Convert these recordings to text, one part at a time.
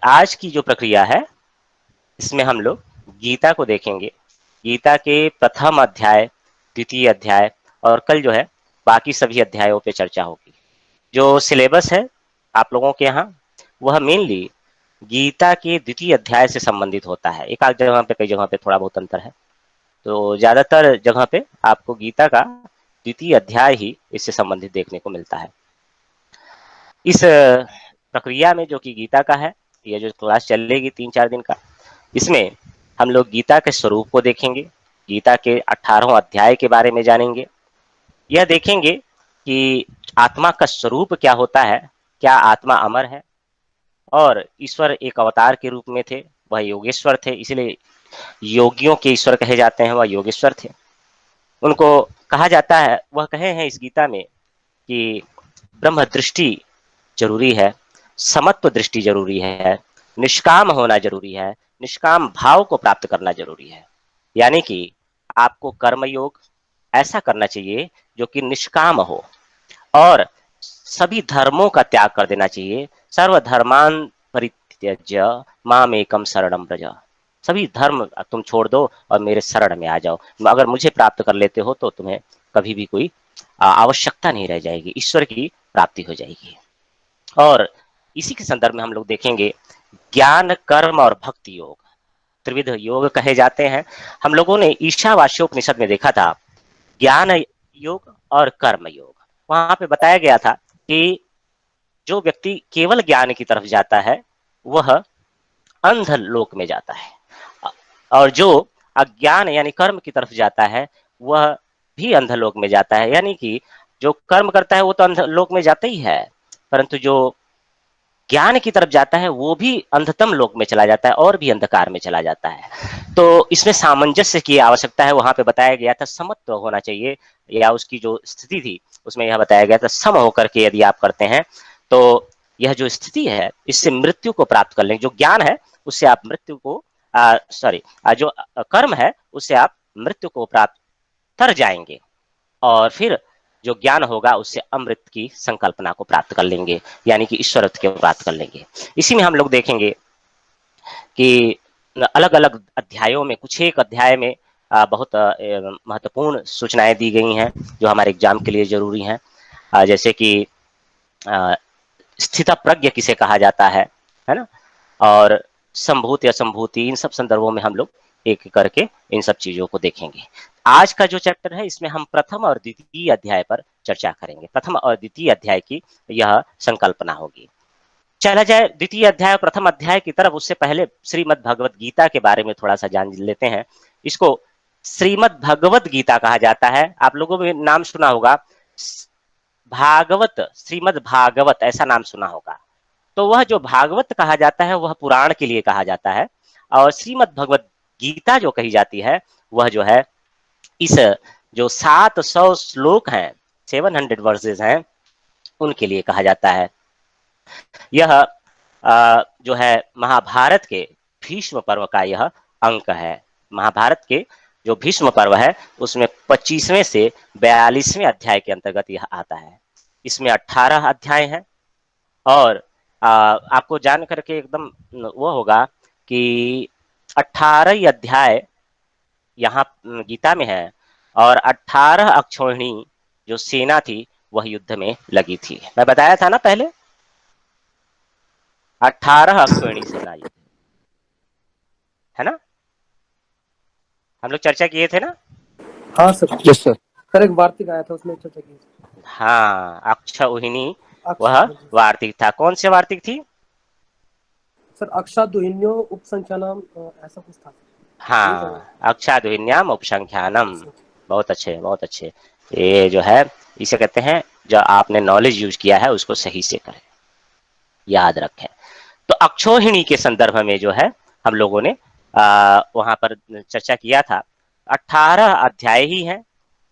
आज की जो प्रक्रिया है इसमें हम लोग गीता को देखेंगे। गीता के प्रथम अध्याय, द्वितीय अध्याय और कल जो है बाकी सभी अध्यायों पे चर्चा होगी। जो सिलेबस है आप लोगों के यहाँ वह मेनली गीता के द्वितीय अध्याय से संबंधित होता है। एक आध जगह पे, कई जगह पे थोड़ा बहुत अंतर है, तो ज्यादातर जगह पे आपको गीता का द्वितीय अध्याय ही इससे संबंधित देखने को मिलता है। इस प्रक्रिया में जो कि गीता का है, ये जो क्लास चलेगी 3-4 दिन का, इसमें हम लोग गीता के स्वरूप को देखेंगे, गीता के 18वें अध्याय के बारे में जानेंगे, यह देखेंगे कि आत्मा का स्वरूप क्या होता है, क्या आत्मा अमर है, और ईश्वर एक अवतार के रूप में थे, वह योगेश्वर थे, इसलिए योगियों के ईश्वर कहे जाते हैं, वह योगेश्वर थे। उनको कहा जाता है, वह कहे हैं इस गीता में कि ब्रह्म दृष्टि जरूरी है, समत्व दृष्टि जरूरी है, निष्काम होना जरूरी है, निष्काम भाव को प्राप्त करना जरूरी है। यानी कि आपको कर्मयोग ऐसा करना चाहिए जो कि निष्काम हो, और सभी धर्मों का त्याग कर देना चाहिए। सर्वधर्मान परित्यज्य मामेकम शरणम व्रज। सभी धर्म तुम छोड़ दो और मेरे शरण में आ जाओ। अगर मुझे प्राप्त कर लेते हो तो तुम्हें कभी भी कोई आवश्यकता नहीं रह जाएगी, ईश्वर की प्राप्ति हो जाएगी। और इसी के संदर्भ में हम लोग देखेंगे ज्ञान, कर्म और भक्ति योग, त्रिविध योग कहे जाते हैं। हम लोगों ने ईशावास्योपनिषद में देखा था ज्ञान योग और कर्म योग। वहां पे बताया गया था कि जो व्यक्ति केवल ज्ञान की तरफ जाता है वह अंध लोक में जाता है, और जो अज्ञान यानी कर्म की तरफ जाता है वह भी अंधलोक में जाता है। यानी कि जो कर्म करता है वो तो अंधलोक में जाता ही है, परंतु जो ज्ञान की तरफ जाता है वो भी अंधतम लोक में चला जाता है और भी अंधकार में चला जाता है। तो इसमें सामंजस्य की आवश्यकता है। वहां पे बताया गया था समत्व होना चाहिए, या उसकी जो स्थिति थी उसमें यह बताया गया था सम होकर के यदि आप करते हैं तो यह जो स्थिति है इससे मृत्यु को प्राप्त कर लेंगे। जो ज्ञान है उससे आप मृत्यु को सॉरी जो कर्म है उससे आप मृत्यु को प्राप्त कर जाएंगे, और फिर जो ज्ञान होगा उससे अमृत की संकल्पना को प्राप्त कर लेंगे, यानी कि ईश्वरत्व को प्राप्त कर लेंगे। इसी में हम लोग देखेंगे कि अलग अलग अध्यायों में, कुछ एक अध्याय में बहुत महत्वपूर्ण सूचनाएं दी गई हैं जो हमारे एग्जाम के लिए जरूरी हैं। जैसे कि स्थित प्रज्ञ किसे कहा जाता है ना, और संभूत या संभूति, इन सब संदर्भों में हम लोग एक एक करके इन सब चीजों को देखेंगे। आज का जो चैप्टर है इसमें हम प्रथम और द्वितीय अध्याय पर चर्चा करेंगे। प्रथम और द्वितीय अध्याय की यह संकल्पना होगी। चला जाए द्वितीय अध्याय और प्रथम अध्याय की तरफ, उससे पहले श्रीमद् भगवत गीता के बारे में थोड़ा सा जान लेते हैं। इसको श्रीमद् भगवत गीता कहा जाता है। आप लोगों ने नाम सुना होगा भागवत, श्रीमद् भागवत ऐसा नाम सुना होगा। तो वह जो भागवत कहा जाता है वह पुराण के लिए कहा जाता है, और श्रीमद् भगवत गीता जो कही जाती है वह जो है इस जो 700 श्लोक हैं, 700 वर्सेस हैं, उनके लिए कहा जाता है। यह जो है महाभारत के भीष्म पर्व का यह अंक है। महाभारत के जो भीष्म पर्व है उसमें 25वें से 42वें अध्याय के अंतर्गत यह आता है। इसमें 18 अध्याय हैं, और आपको जान करके एकदम वो होगा कि 18 ही अध्याय यहाँ गीता में है, और 18 अक्षौहिणी जो सेना थी वह युद्ध में लगी थी। मैं बताया था ना पहले, 18 अक्षौहिणी सेना युद्ध, है ना, हम लोग चर्चा किए थे ना। हाँ सर, यस सर। सर एक वार्तिक आया था उसमें चर्चा की। हाँ, अक्षौहिणी वह वार्तिक था। कौन से वार्तिक थी सर? अक्षादुहिन्यो उपसंख्यानाम ऐसा कुछ था। हाँ, अक्षादुहिन्याम उपसंख्यानम। बहुत अच्छे, बहुत अच्छे। ये जो है इसे कहते हैं, जो आपने नॉलेज यूज किया है उसको सही से करें, याद रखें। तो अक्षौहिणी के संदर्भ में जो है हम लोगों ने वहां पर चर्चा किया था। 18 अध्याय ही हैं,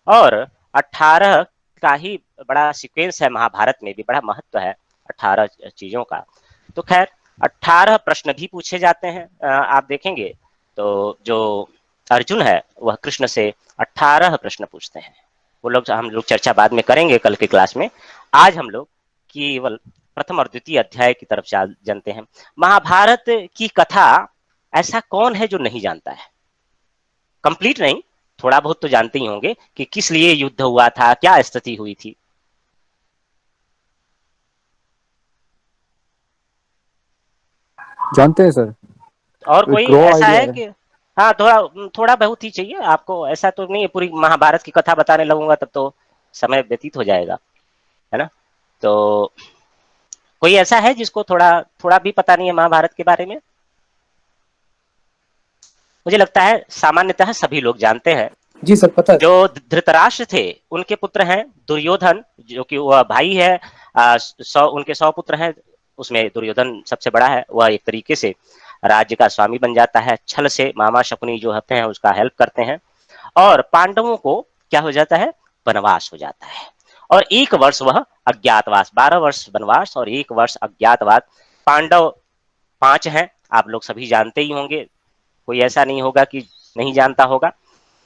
और 18 का ही बड़ा सीक्वेंस है। महाभारत में भी बड़ा महत्व है 18 चीजों का। तो खैर 18 प्रश्न भी पूछे जाते हैं। आप देखेंगे तो जो अर्जुन है वह कृष्ण से 18 प्रश्न पूछते हैं। वो लोग हम लोग चर्चा बाद में करेंगे कल की क्लास में। आज हम लोग केवल प्रथम और द्वितीय अध्याय की तरफ जानते हैं। महाभारत की कथा ऐसा कौन है जो नहीं जानता है? कंप्लीट नहीं, थोड़ा बहुत तो जानते ही होंगे कि किस लिए युद्ध हुआ था, क्या स्थिति हुई थी। जानते हैं सर। और कोई ग्रो ऐसा आइडिया है है। कि हाँ, थोड़ा थोड़ा बहुत ही चाहिए आपको, ऐसा तो नहीं है पूरी महाभारत की कथा बताने लगूंगा तब तो समय व्यतीत हो जाएगा, है ना? तो कोई ऐसा है जिसको थोड़ा थोड़ा भी पता नहीं है महाभारत के बारे में? मुझे लगता है सामान्यतः सभी लोग जानते हैं। जी सर, पता है जो सर। धृतराष्ट्र थे उनके पुत्र हैं दुर्योधन, जो कि वह भाई है। उनके 100 पुत्र हैं, उसमें दुर्योधन सबसे बड़ा है। वह एक तरीके से राज्य का स्वामी बन जाता है, छल से मामा शकुनी जो होते हैं उसका हेल्प करते हैं, और पांडवों को क्या हो जाता है, वनवास हो जाता है। और 1 वर्ष वह अज्ञातवास, 12 वर्ष वनवास और 1 वर्ष अज्ञातवास। पांडव 5 हैं, आप लोग सभी जानते ही होंगे, कोई ऐसा नहीं होगा कि नहीं जानता होगा।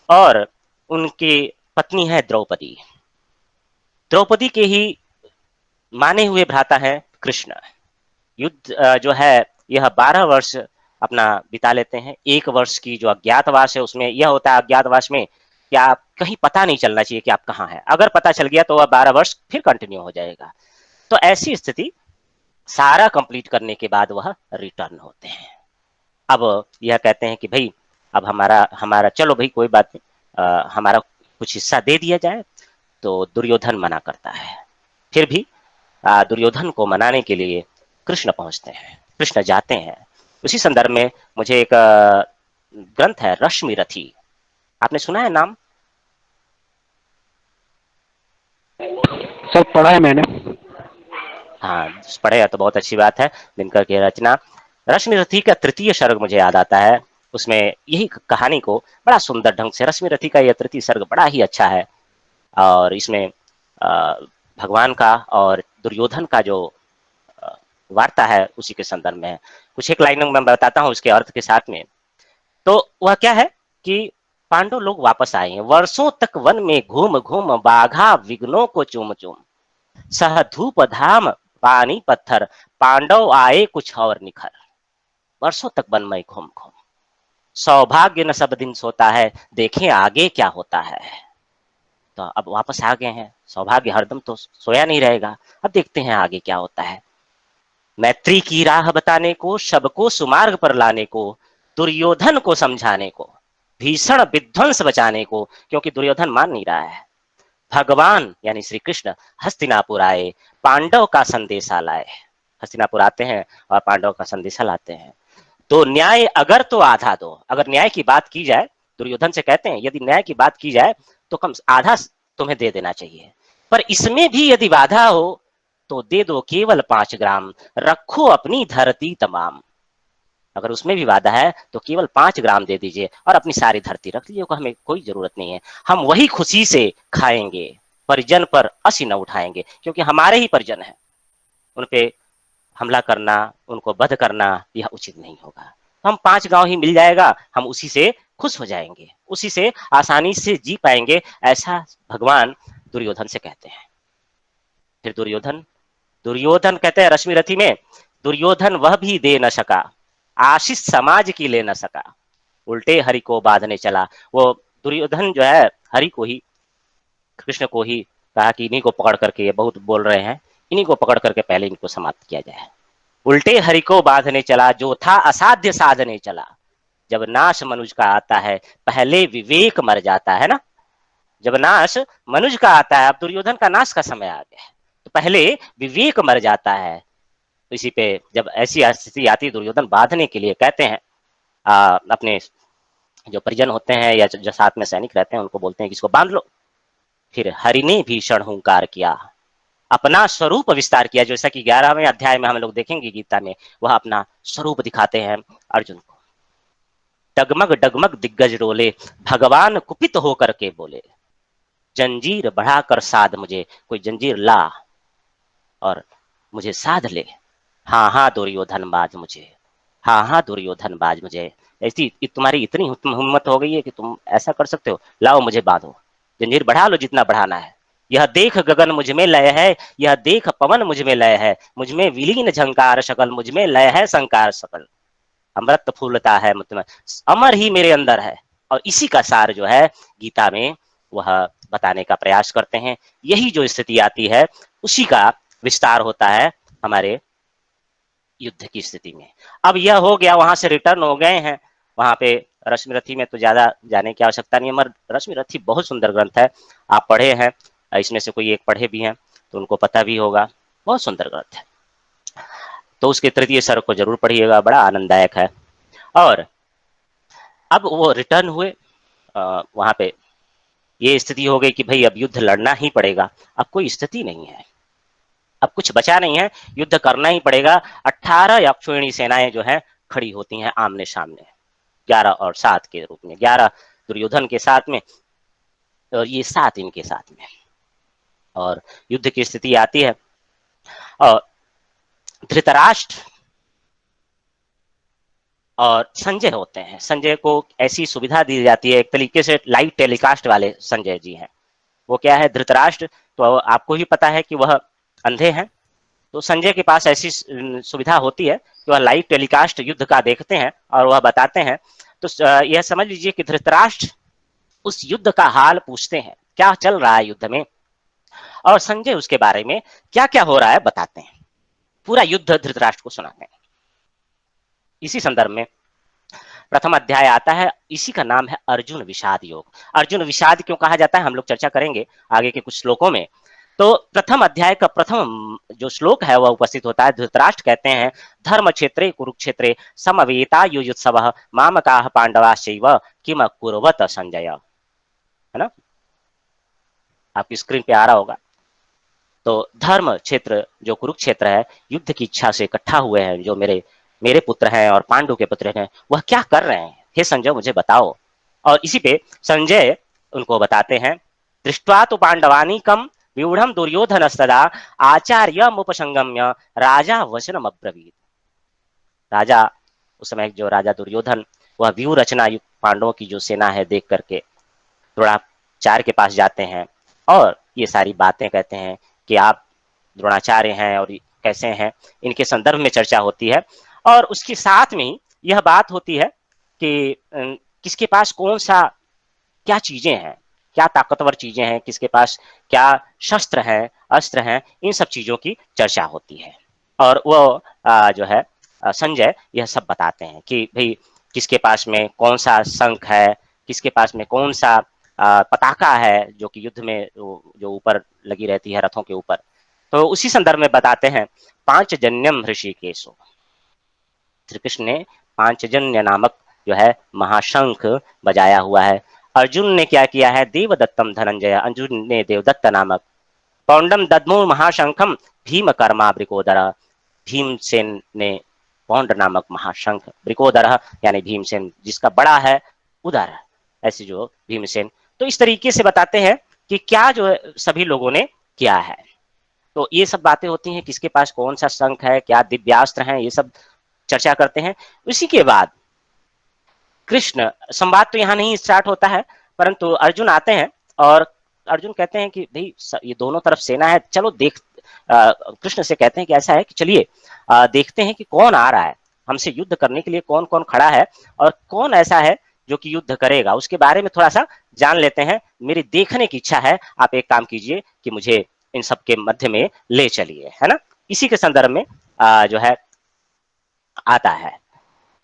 और उनकी पत्नी है द्रौपदी। द्रौपदी के ही माने हुए भ्राता है कृष्ण। युद्ध जो है यह 12 वर्ष अपना बिता लेते हैं। 1 वर्ष की जो अज्ञातवास है उसमें यह होता है, अज्ञातवास में कि आप कहीं पता नहीं चलना चाहिए कि आप कहाँ हैं। अगर पता चल गया तो वह 12 वर्ष फिर कंटिन्यू हो जाएगा। तो ऐसी स्थिति सारा कंप्लीट करने के बाद वह रिटर्न होते हैं। अब यह कहते हैं कि भाई अब हमारा हमारा चलो भाई कोई बात नहीं, हमारा कुछ हिस्सा दे दिया जाए। तो दुर्योधन मना करता है। फिर भी दुर्योधन को मनाने के लिए कृष्ण पहुंचते हैं, कृष्ण जाते हैं। उसी संदर्भ में मुझे एक ग्रंथ है रश्मि रथी, आपने सुना है नाम? सर पढ़ा है मैंने। हाँ, पढ़े तो बहुत अच्छी बात है। दिनकर की रचना रश्मि रथी का 3य सर्ग मुझे याद आता है। उसमें यही कहानी को बड़ा सुंदर ढंग से, रश्मि रथी का यह 3य सर्ग बड़ा ही अच्छा है। और इसमें भगवान का और दुर्योधन का जो वार्ता है उसी के संदर्भ में है। कुछ एक लाइनों में मैं बताता हूँ उसके अर्थ के साथ में। तो वह क्या है कि पांडव लोग वापस आए हैं, वर्षों तक वन में घूम घूम बाघा विघ्नों को चूम चूम, सह धूप धाम पानी पत्थर, पांडव आए कुछ और निखर। वर्षों तक वन में घूम घूम, सौभाग्य न सब दिन सोता है, देखें आगे क्या होता है। तो अब वापस आ गए हैं, सौभाग्य हरदम तो सोया नहीं रहेगा, अब देखते हैं आगे क्या होता है। मैत्री की राह बताने को, सबको सुमार्ग पर लाने को, दुर्योधन को समझाने को, भीषण विध्वंस बचाने को, क्योंकि दुर्योधन मान नहीं रहा है। भगवान यानी श्री कृष्ण हस्तिनापुर आए, पांडव का संदेशा लाए। हस्तिनापुर आते हैं और पांडव का संदेशा लाते हैं। तो न्याय अगर तो आधा दो, अगर न्याय की बात की जाए, दुर्योधन से कहते हैं यदि न्याय की बात की जाए तो कम आधा तुम्हें दे देना चाहिए, पर इसमें भी यदि बाधा हो तो दे दो केवल 5 ग्राम, रखो अपनी धरती तमाम। अगर उसमें भी वादा है तो केवल 5 ग्राम दे दीजिए और अपनी सारी धरती रख लीजिए, हमें कोई जरूरत नहीं है, हम वही खुशी से खाएंगे, परिजन पर असी न उठाएंगे, क्योंकि हमारे ही परिजन है, उन पे हमला करना, उनको वध करना यह उचित नहीं होगा। तो हम 5 गांव ही मिल जाएगा, हम उसी से खुश हो जाएंगे, उसी से आसानी से जी पाएंगे, ऐसा भगवान दुर्योधन से कहते हैं। फिर दुर्योधन दुर्योधन कहते हैं रश्मि रथी में, दुर्योधन वह भी दे न सका, आशीष समाज की ले न सका, उल्टे हरि को बांधने चला। वो दुर्योधन जो है हरि को ही, कृष्ण को ही कहा कि इन्हीं को पकड़ करके, ये बहुत बोल रहे हैं, इन्हीं को पकड़ करके पहले इनको समाप्त किया जाए। उल्टे हरि को बांधने चला, जो था असाध्य साधने चला। जब नाश मनुज का आता है, पहले विवेक मर जाता है ना। जब नाश मनुज का आता है, अब दुर्योधन का नाश का समय आ गया है, तो पहले विवेक मर जाता है। तो इसी पे जब ऐसी स्थिति आती है, दुर्योधन बांधने के लिए कहते हैं अपने जो परिजन होते हैं या जो साथ में सैनिक रहते हैं उनको बोलते हैं कि इसको बांध लो। फिर हरि ने भीषण हुंकार किया, अपना स्वरूप विस्तार किया, जैसा कि 11वें अध्याय में हम लोग देखेंगे गीता में, वह अपना स्वरूप दिखाते हैं अर्जुन को। डगमग डगमग दिग्गज रोले, भगवान कुपित होकर के बोले, जंजीर बढ़ाकर साध मुझे, कोई जंजीर ला और मुझे साध ले। हाँ हाँ दुर्योधन बाज मुझे, हाँ हाँ दुर्योधन बाज मुझे, ऐसी तुम्हारी इतनी हिम्मत हो गई है कि तुम ऐसा कर सकते हो, लाओ मुझे बांधो, जंजीर बढ़ा लो जितना बढ़ाना है। यह देख गगन मुझ में लय है, यह देख पवन मुझ में लय है, मुझ में विलीन झंकार शकल, मुझ में लय है संकार सकल। अमृत फूलता है मुझ में, अमर ही मेरे अंदर है। और इसी का सार जो है गीता में वह बताने का प्रयास करते हैं। यही जो स्थिति आती है उसी का विस्तार होता है हमारे युद्ध की स्थिति में। अब यह हो गया, वहां से रिटर्न हो गए हैं, वहां पे रश्मिरथी में तो ज्यादा जाने की आवश्यकता नहीं है, मगर रश्मिरथी बहुत सुंदर ग्रंथ है, आप पढ़े हैं, इसमें से कोई एक पढ़े भी हैं तो उनको पता भी होगा, बहुत सुंदर ग्रंथ है। तो उसके तृतीय सर्ग को जरूर पढ़िएगा, बड़ा आनंददायक है। और अब वो रिटर्न हुए, वहां पे ये स्थिति हो गई कि भाई अब युद्ध लड़ना ही पड़ेगा, अब कोई स्थिति नहीं है, अब कुछ बचा नहीं है, युद्ध करना ही पड़ेगा। 18 अक्षौहिणी सेनाएं जो है खड़ी होती हैं आमने सामने, 11 और 7 के रूप में, 11 दुर्योधन के साथ में और ये 7 इनके साथ में, और युद्ध की स्थिति आती है। और धृतराष्ट्र और संजय होते हैं, संजय को ऐसी सुविधा दी जाती है, एक तरीके से लाइव टेलीकास्ट वाले संजय जी हैं। वो क्या है, धृतराष्ट्र तो आपको ही पता है कि वह अंधे हैं, तो संजय के पास ऐसी सुविधा होती है कि वह लाइव टेलीकास्ट युद्ध का देखते हैं और वह बताते हैं। तो यह समझ लीजिए कि धृतराष्ट्र उस युद्ध का हाल पूछते हैं, क्या चल रहा है युद्ध में, और संजय उसके बारे में क्या क्या हो रहा है बताते हैं, पूरा युद्ध धृतराष्ट्र को सुनाते हैं। इसी संदर्भ में प्रथम अध्याय आता है, इसी का नाम है अर्जुन विषाद योग। अर्जुन विषाद क्यों कहा जाता है हम लोग चर्चा करेंगे आगे के कुछ श्लोकों में। तो प्रथम अध्याय का प्रथम जो श्लोक है वह उपस्थित होता है। धृतराष्ट्र कहते हैं, धर्म क्षेत्रे कुरुक्षेत्रे समवेता युयुत्सवः मामकाः पांडवाश्चैव किम कुर्वत संजय, है ना, आपकी स्क्रीन पे आ रहा होगा। तो धर्म क्षेत्र जो कुरुक्षेत्र है, युद्ध की इच्छा से इकट्ठा हुए हैं जो मेरे मेरे पुत्र हैं और पांडु के पुत्र हैं, वह क्या कर रहे हैं, हे संजय मुझे बताओ। और इसी पे संजय उनको बताते हैं, दृष्ट्वा तो पांडवानी कम व्यूढ़ दुर्योधन सदा आचार्य उपसंगम्य राजा वचनम अब्रवीत। राजा उस समय जो राजा दुर्योधन, वह व्यू रचना युक्त पांडवों की जो सेना है देख करके द्रोणाचार्य के पास जाते हैं और ये सारी बातें कहते हैं कि आप द्रोणाचार्य हैं और कैसे हैं, इनके संदर्भ में चर्चा होती है। और उसके साथ में ही यह बात होती है कि किसके पास कौन सा क्या चीजें हैं, क्या ताकतवर चीजें हैं, किसके पास क्या शस्त्र हैं, अस्त्र हैं, इन सब चीजों की चर्चा होती है। और वो जो है संजय यह सब बताते हैं कि भाई किसके पास में कौन सा शंख है, किसके पास में कौन सा पताका है जो कि युद्ध में जो ऊपर लगी रहती है रथों के ऊपर। तो उसी संदर्भ में बताते हैं, पांचजन्यम ऋषिकेशो, श्री कृष्ण ने पांचजन्य नामक जो है महाशंख बजाया हुआ है। अर्जुन ने क्या किया है, देवदत्तम धनंजय, अर्जुन ने देवदत्त नामक, पौंडम दद्मो महाशंखम भीम कर्मा ब्रिकोदर, भीमसेन ने पौंड नामक महाशंख, ब्रिकोदर यानी भीमसेन जिसका बड़ा है उदर, ऐसे जो भीमसेन। तो इस तरीके से बताते हैं कि क्या जो सभी लोगों ने किया है। तो ये सब बातें होती हैं, किसके पास कौन सा शंख है, क्या दिव्यास्त्र हैं, ये सब चर्चा करते हैं। उसी के बाद कृष्ण, संवाद तो यहाँ नहीं स्टार्ट होता है, परंतु अर्जुन आते हैं और अर्जुन कहते हैं कि भाई ये दोनों तरफ सेना है, चलो देख, कृष्ण से कहते हैं कि ऐसा है कि चलिए देखते हैं कि कौन आ रहा है, हमसे युद्ध करने के लिए कौन कौन खड़ा है और कौन ऐसा है जो कि युद्ध करेगा, उसके बारे में थोड़ा सा जान लेते हैं, मेरी देखने की इच्छा है। आप एक काम कीजिए कि मुझे इन सब के मध्य में ले चलिए, है ना। इसी के संदर्भ में जो है आता है।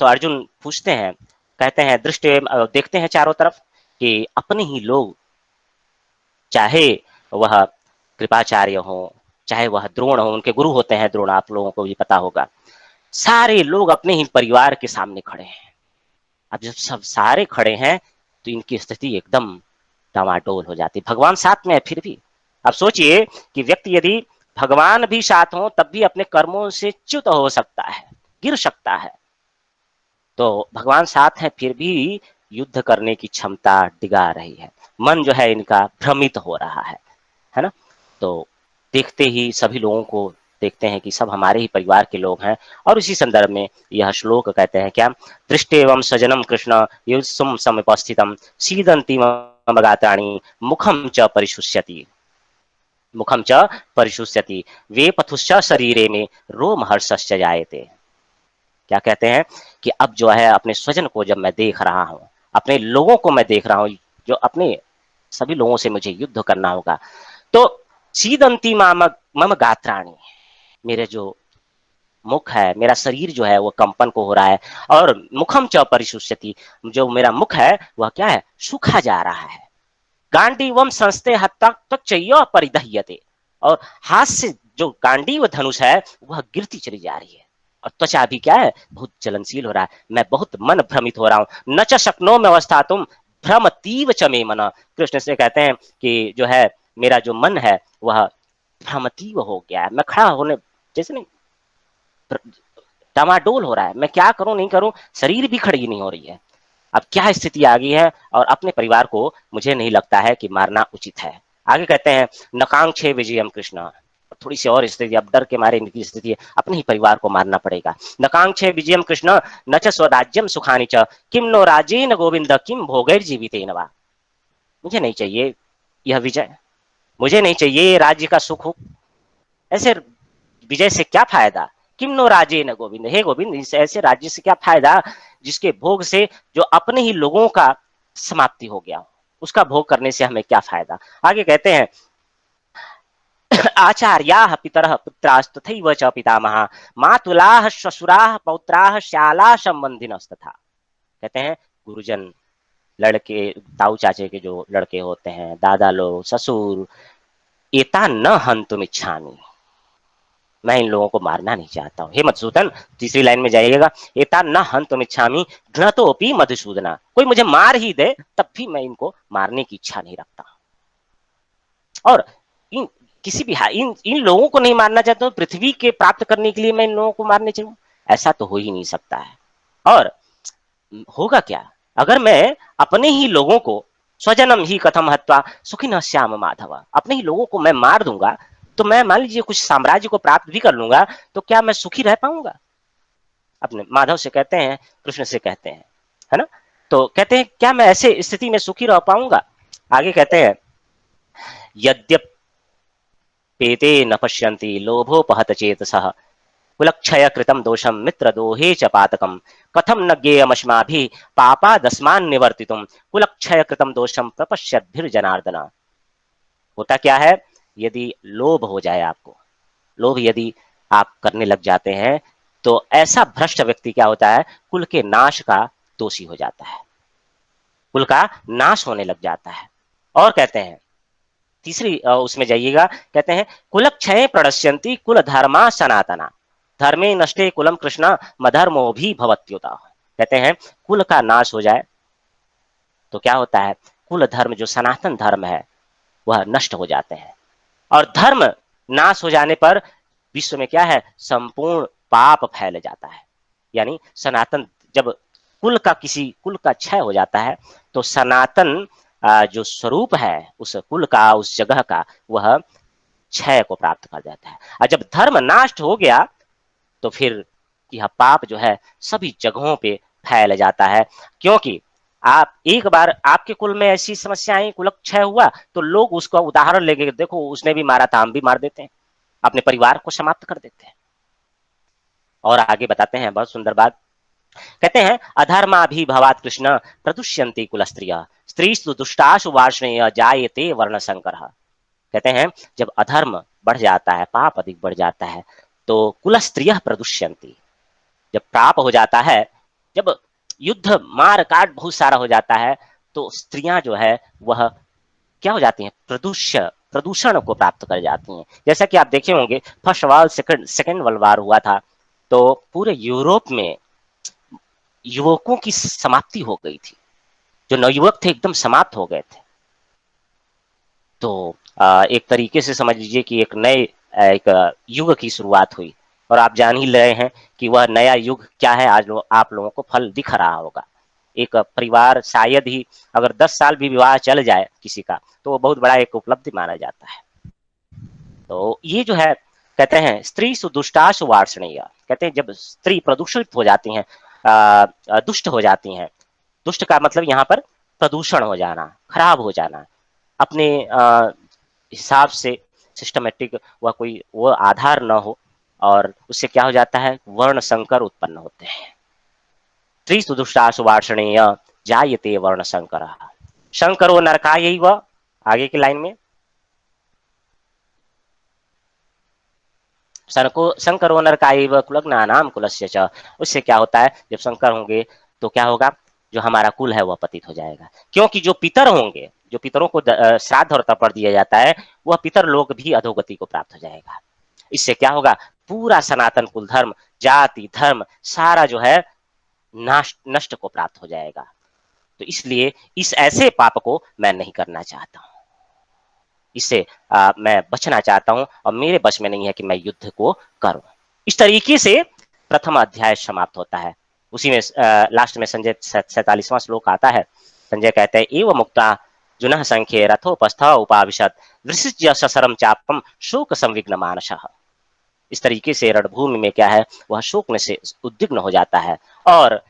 तो अर्जुन पूछते हैं, कहते हैं, दृष्टि देखते हैं चारों तरफ कि अपने ही लोग, चाहे वह कृपाचार्य हो, चाहे वह द्रोण हो, उनके गुरु होते हैं द्रोण, आप लोगों को भी पता होगा, सारे लोग अपने ही परिवार के सामने खड़े हैं। अब जब सब सारे खड़े हैं तो इनकी स्थिति एकदम डामाडोल हो जाती। भगवान साथ में है फिर भी, अब सोचिए कि व्यक्ति यदि भगवान भी साथ हो तब भी अपने कर्मों से च्युत हो सकता है, गिर सकता है। तो भगवान साथ है फिर भी युद्ध करने की क्षमता डिगा रही है, मन जो है इनका भ्रमित हो रहा है ना। तो देखते ही सभी लोगों को देखते हैं कि सब हमारे ही परिवार के लोग हैं। और इसी संदर्भ में यह श्लोक कहते हैं क्या, दृष्टेवं सजनम कृष्ण युत्सुम समुपस्थितम सीदंती मगात्राणि मुखम च परिशुष्यति। मुखम च परिशुष्यति वे पथुश्च शरीरे में रोमहर्षश्च जायते। क्या कहते हैं कि अब जो है अपने स्वजन को जब मैं देख रहा हूं, अपने लोगों को मैं देख रहा हूं, जो अपने सभी लोगों से मुझे युद्ध करना होगा, तो सीदंती मम गात्राणी, मेरे जो मुख है, मेरा शरीर जो है वो कंपन को हो रहा है, और मुखम च परिशुष्यति, जो मेरा मुख है वह क्या है, सूखा जा रहा है। गांडीवम संस्ते हत्या परिदह्यते, और हाथ से जो गांडीव धनुष है वह गिरती चली जा रही है, और त्वचा भी क्या है, बहुत जलनशील हो रहा है, मैं बहुत मन भ्रमित हो रहा हूं। न च शक्नो में अवस्था तुम भ्रमतीव च मे मन, कृष्ण से कहते हैं कि जो है मेरा जो मन है वह भ्रमतीव हो गया है, मैं खड़ा होने जैसे नहीं, डामाडोल हो रहा है, मैं क्या करूं नहीं करूं, शरीर भी खड़ी नहीं हो रही है। अब क्या स्थिति आ गई है, और अपने परिवार को मुझे नहीं लगता है कि मारना उचित है। आगे कहते हैं नकांक्षे विजयम कृष्ण, थोड़ी सी और स्थिति, अब डर के मारे इनकी स्थिति है, अपने ही परिवार को मारना पड़ेगा। नकांक्षे विजयम कृष्ण न च स्वराज्यम सुखानि च किम नो राजेन गोविंद किम भोगैर जीवितेन वा, मुझे नहीं चाहिए यह विजय, मुझे नहीं चाहिए राज्य का सुख, ऐसे विजय से क्या फायदा, किम नो राजे न गोविंद, हे गोविंद इस ऐसे राज्य से क्या फायदा जिसके भोग से जो अपने ही लोगों का समाप्ति हो गया, उसका भोग करने से हमें क्या फायदा। आगे कहते हैं आचार्याः पितरः पुत्रास्तथैव च पितामहः मातुलाः श्वशुराः पौत्राः श्याला संबंधिनस्तथा, कहते हैं गुरुजन, लड़के, ताऊ चाचे के जो लड़के होते हैं, दादा लोग, ससुर, एता न हंतुम इच्छामि, मैं इन लोगों को मारना नहीं चाहता हूँ। हे मधुसूदन, तीसरी लाइन में जाइएगा, एता न हंतुम इच्छामि घ्नतोपि मधुसूदना, कोई मुझे मार ही दे तब भी मैं इनको मारने की इच्छा नहीं रखता। और इन किसी भी इन लोगों को नहीं मारना चाहता हूँ, पृथ्वी के प्राप्त करने के लिए मैं इन लोगों को मारने चलूं, ऐसा तो हो ही नहीं सकता है। और होगा क्या अगर मैं अपने ही लोगों को, स्वजनम ही कथम हत्वा सुखिनः श्याम माधव, अपने ही लोगों को मैं मार दूंगा, तो मैं मान लीजिए कुछ साम्राज्य को प्राप्त भी कर लूंगा, तो क्या मैं सुखी रह पाऊंगा। अपने माधव से कहते हैं, कृष्ण से कहते हैं, है ना, तो कहते हैं क्या मैं ऐसे स्थिति में सुखी रह पाऊंगा। आगे कहते हैं यद्यपेते न पश्यन्ति लोभोपहत चेतसः कुलक्षय कृतम दोषम मित्र दोहे च पातकम कथम न ज्ञेयमश्माभिः पापादस्मान् निवर्तितुम कुलक्षय कृतम दोषम प्रपश्यद्भिर्जनार्दन। होता क्या है, यदि लोभ हो जाए आपको, लोभ यदि आप करने लग जाते हैं, तो ऐसा भ्रष्ट व्यक्ति क्या होता है, कुल के नाश का दोषी हो जाता है, कुल का नाश होने लग जाता है। और कहते हैं तीसरी उसमें जाइएगा, कहते हैं कुलक्षये प्रणश्यन्ति कुल धर्मा सनातना धर्मे नष्टे कुलम कृष्ण मधर्मो भी भवत्युता, कहते हैं कुल का नाश हो जाए तो क्या होता है, कुल धर्म जो सनातन धर्म है वह नष्ट हो जाते हैं, और धर्म नाश हो जाने पर विश्व में क्या है, संपूर्ण पाप फैल जाता है। यानी सनातन, जब कुल का क्षय हो जाता है तो सनातन जो स्वरूप है उस कुल का, उस जगह का, वह क्षय को प्राप्त कर जाता है। और जब धर्म नष्ट हो गया तो फिर यह पाप जो है सभी जगहों पे फैल जाता है, क्योंकि आप एक बार आपके कुल में ऐसी समस्या आई, कुल क्षय हुआ, तो लोग उसका उदाहरण लेके, देखो उसने भी मारा था, हम भी मार देते हैं, अपने परिवार को समाप्त कर देते हैं। और आगे बताते हैं बहुत सुंदर बात, कहते हैं अधर्माभिभवात् कृष्ण प्रदुष्यन्ति कुलस्त्रियः स्त्रीस्तु दुष्टाशु वार्ष्णेय जायते वर्ण संकर, कहते हैं जब अधर्म बढ़ जाता है, पाप अधिक बढ़ जाता है, तो कुलस्त्रियः प्रदुष्यन्ति, जब पाप हो जाता है, जब युद्ध मार काट बहुत सारा हो जाता है, तो स्त्रियां जो है वह क्या हो जाती हैं, प्रदूषण को प्राप्त कर जाती हैं। जैसा कि आप देखे होंगे first world second world war हुआ था, तो पूरे यूरोप में युवकों की समाप्ति हो गई थी, जो नवयुवक थे एकदम समाप्त हो गए थे। तो एक तरीके से समझ लीजिए कि एक नए एक युग की शुरुआत हुई, और आप जान ही रहे हैं कि वह नया युग क्या है, आज आप लोगों को फल दिख रहा होगा। एक परिवार शायद ही अगर 10 साल भी विवाह चल जाए किसी का, तो वो बहुत बड़ा एक उपलब्धि माना जाता है। तो ये जो है, कहते हैं स्त्री सुदुष्टाशु वार्षणीय, कहते हैं जब स्त्री प्रदूषित हो जाती हैं, दुष्ट हो जाती हैं, दुष्ट का मतलब यहाँ पर प्रदूषण हो जाना, खराब हो जाना, अपने हिसाब से सिस्टमेटिक वह कोई वो आधार न हो, और उससे क्या हो जाता है, वर्ण संकर उत्पन्न होते हैं। त्रिसुदुष्टासु वार्षणेय जायते वर्ण संकर, शंकरो नरकाय व, आगे की लाइन में शंकरो नरकाय व कुलग्नानाम कुलस्य च, उससे क्या होता है, जब शंकर होंगे तो क्या होगा, जो हमारा कुल है वह पतित हो जाएगा। क्योंकि जो पितर होंगे, जो पितरों को श्राद्ध और तर्पण दिया जाता है, वह पितर लोग भी अधोगति को प्राप्त हो जाएगा। इससे क्या होगा, पूरा सनातन कुल धर्म, जाति धर्म सारा जो है नष्ट को प्राप्त हो जाएगा। तो इसलिए इस ऐसे पाप को मैं नहीं करना चाहता हूं, इससे मैं बचना चाहता हूं, और मेरे बस में नहीं है कि मैं युद्ध को करूं। इस तरीके से प्रथम अध्याय समाप्त होता है। उसी में लास्ट में संजय 47वां श्लोक आता है। संजय कहते हैं, एव मुक्ता जुनः संख्ये रथोपस्थ उपाविशत वृषिज्य ससरम चापम शोक संविघ्न मानसः। इस तरीके से रणभूमि में क्या है, वह शोक से उद्विग्न हो जाता है और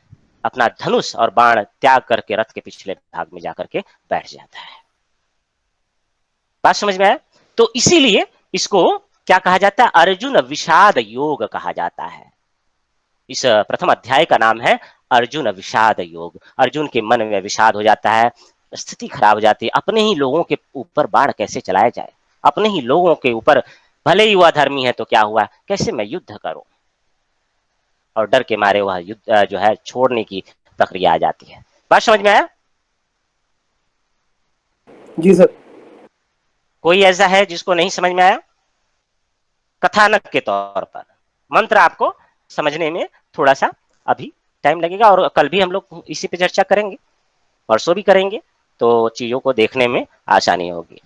अपना धनुष और बाण त्याग करके रथ के पिछले भाग में जाकर के बैठ जाता है। बात समझ में आया? तो इसीलिए इसको क्या कहा जाता है, अर्जुन विषाद योग कहा जाता है। इस प्रथम अध्याय का नाम है अर्जुन विषाद योग। अर्जुन के मन में विषाद हो जाता है, स्थिति खराब हो जाती है, अपने ही लोगों के ऊपर बाण कैसे चलाया जाए, अपने ही लोगों के ऊपर, भले ही वह धर्मी है तो क्या हुआ, कैसे मैं युद्ध करूं, और डर के मारे वह युद्ध जो है छोड़ने की प्रक्रिया आ जाती है। बात समझ में आया? जी सर। कोई ऐसा है जिसको नहीं समझ में आया? कथानक के तौर पर मंत्र आपको समझने में थोड़ा सा अभी टाइम लगेगा, और कल भी हम लोग इसी पे चर्चा करेंगे, परसों भी करेंगे, तो चीजों को देखने में आसानी होगी।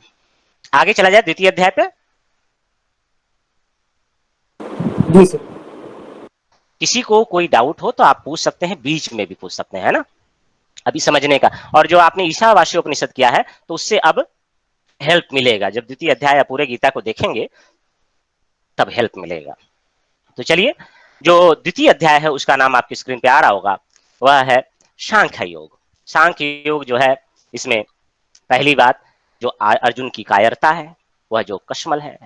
आगे चला जाए द्वितीय अध्याय पे। जी सर। किसी को कोई डाउट हो तो आप पूछ सकते हैं, बीच में भी पूछ सकते हैं, है ना, अभी समझने का। और जो आपने ईशावास्य उपनिषद किया है तो उससे अब हेल्प मिलेगा, जब द्वितीय अध्याय या पूरे गीता को देखेंगे तब हेल्प मिलेगा। तो चलिए, जो द्वितीय अध्याय है उसका नाम आपकी स्क्रीन पे आ रहा होगा, वह है सांख्य योग। सांख्य योग जो है, इसमें पहली बात जो अर्जुन की कायरता है, वह जो कश्मल है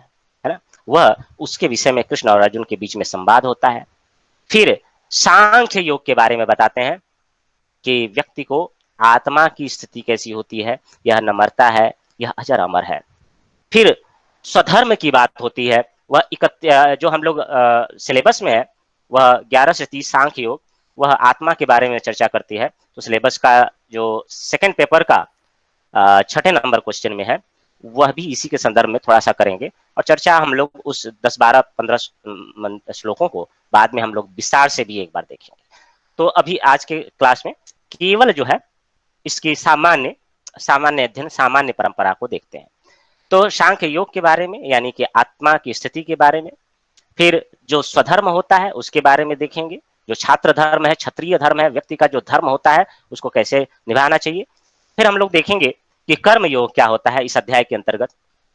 ना, वह उसके विषय में कृष्ण और अर्जुन के बीच में संवाद होता है। फिर सांख्य योग के बारे में बताते हैं कि व्यक्ति को आत्मा की स्थिति कैसी होती है, यह न मरता है, यह अजर अमर है। फिर स्वधर्म की बात होती है, वह जो हम लोग सिलेबस में है, वह 11 से 30 सांख्य योग, वह आत्मा के बारे में चर्चा करती है। तो सिलेबस का जो सेकंड पेपर का 6ठे नंबर क्वेश्चन में है, वह भी इसी के संदर्भ में थोड़ा सा करेंगे, और चर्चा हम लोग उस 10, 12, 15 श्लोकों को बाद में हम लोग विस्तार से भी एक बार देखेंगे। तो अभी आज के क्लास में केवल जो है इसकी सामान्य सामान्य अध्ययन, सामान्य परंपरा को देखते हैं। तो सांख्य योग के बारे में, यानी कि आत्मा की स्थिति के बारे में, फिर जो स्वधर्म होता है उसके बारे में देखेंगे, जो छात्र धर्म है, क्षत्रिय धर्म है, व्यक्ति का जो धर्म होता है उसको कैसे निभाना चाहिए। फिर हम लोग देखेंगे कि कर्म योग क्या होता है इस अध्याय के अंतर्गत,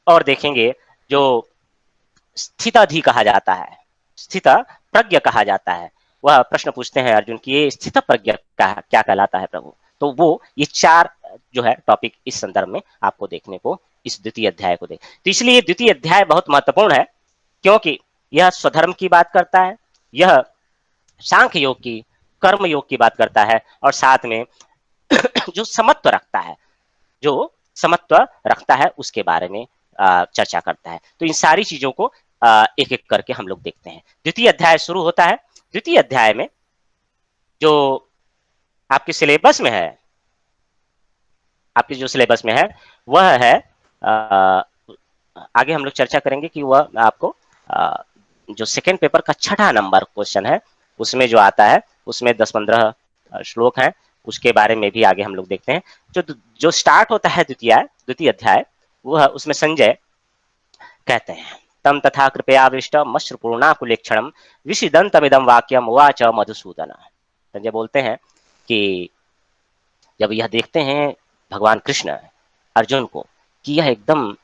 और देखेंगे जो स्थिताधि कहा जाता है, स्थित प्रज्ञ कहा जाता है। वह प्रश्न पूछते हैं अर्जुन की, ये स्थित प्रज्ञ क्या कहलाता है प्रभु। तो वो ये 4 जो है टॉपिक इस संदर्भ में आपको देखने को इस द्वितीय अध्याय को देख। तो इसलिए द्वितीय अध्याय बहुत महत्वपूर्ण है, क्योंकि यह स्वधर्म की बात करता है, यह सांख्य योग की, कर्म योग की बात करता है, और साथ में जो समत्व रखता है, जो समत्व रखता है उसके बारे में चर्चा करता है। तो इन सारी चीजों को एक एक करके हम लोग देखते हैं। द्वितीय अध्याय शुरू होता है। द्वितीय अध्याय में जो आपके सिलेबस में है, आपके जो सिलेबस में है वह है, आगे हम लोग चर्चा करेंगे कि वह आपको जो सेकेंड पेपर का 6ठा नंबर क्वेश्चन है उसमें जो आता है, उसमें 10-15 श्लोक हैं, उसके बारे में भी आगे हम लोग देखते हैं। जो स्टार्ट होता है द्वितीय अध्याय, वह उसमें संजय कहते हैं, तम तथा कृपयाविष्ट मश्रुपूर्णाकुलेक्षणम विषिदंतमिदं वाक्यम उवाच मधुसूदन। संजय बोलते हैं कि जब यह देखते हैं भगवान कृष्ण अर्जुन को कि यह एकदम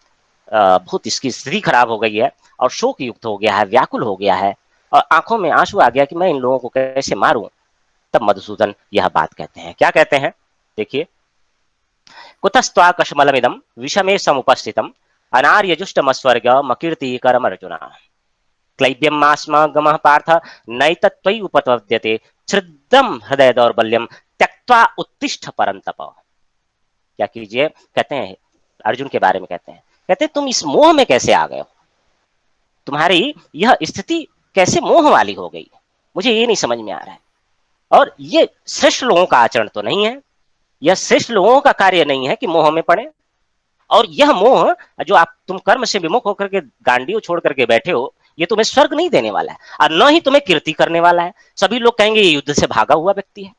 बहुत इसकी स्थिति खराब हो गई है और शोक युक्त हो गया है, व्याकुल हो गया है, और आंखों में आंसू आ गया कि मैं इन लोगों को कैसे मारूं, तब मधुसूदन यह बात कहते हैं। क्या कहते हैं, देखिए, कुतस्त्वा कशमलमिदं विषमे समुपस्थितम अनार्यजुष्टमस्वर्गमकीर्तिकरम् अर्जुन क्लैब्यमास्म पार्थ नैतत्त्वयि उपपद्यते क्षुद्रम हृदय दौर्बल्यम त्यक्त्वा उत्तिष्ठ परंतप। क्या कीजिए, कहते हैं अर्जुन के बारे में, कहते हैं तुम इस मोह में कैसे आ गए हो, तुम्हारी यह स्थिति कैसे मोह वाली हो गई, मुझे ये नहीं समझ में आ रहा है। और ये श्रेष्ठ लोगों का आचरण तो नहीं है, यह श्रेष्ठ लोगों का कार्य नहीं है कि मोह में पड़े। और यह मोह जो तुम कर्म से विमुख होकर के गांडियों छोड़ करके बैठे हो, ये तुम्हें स्वर्ग नहीं देने वाला है और न ही तुम्हें कीर्ति करने वाला है। सभी लोग कहेंगे ये युद्ध से भागा हुआ व्यक्ति है,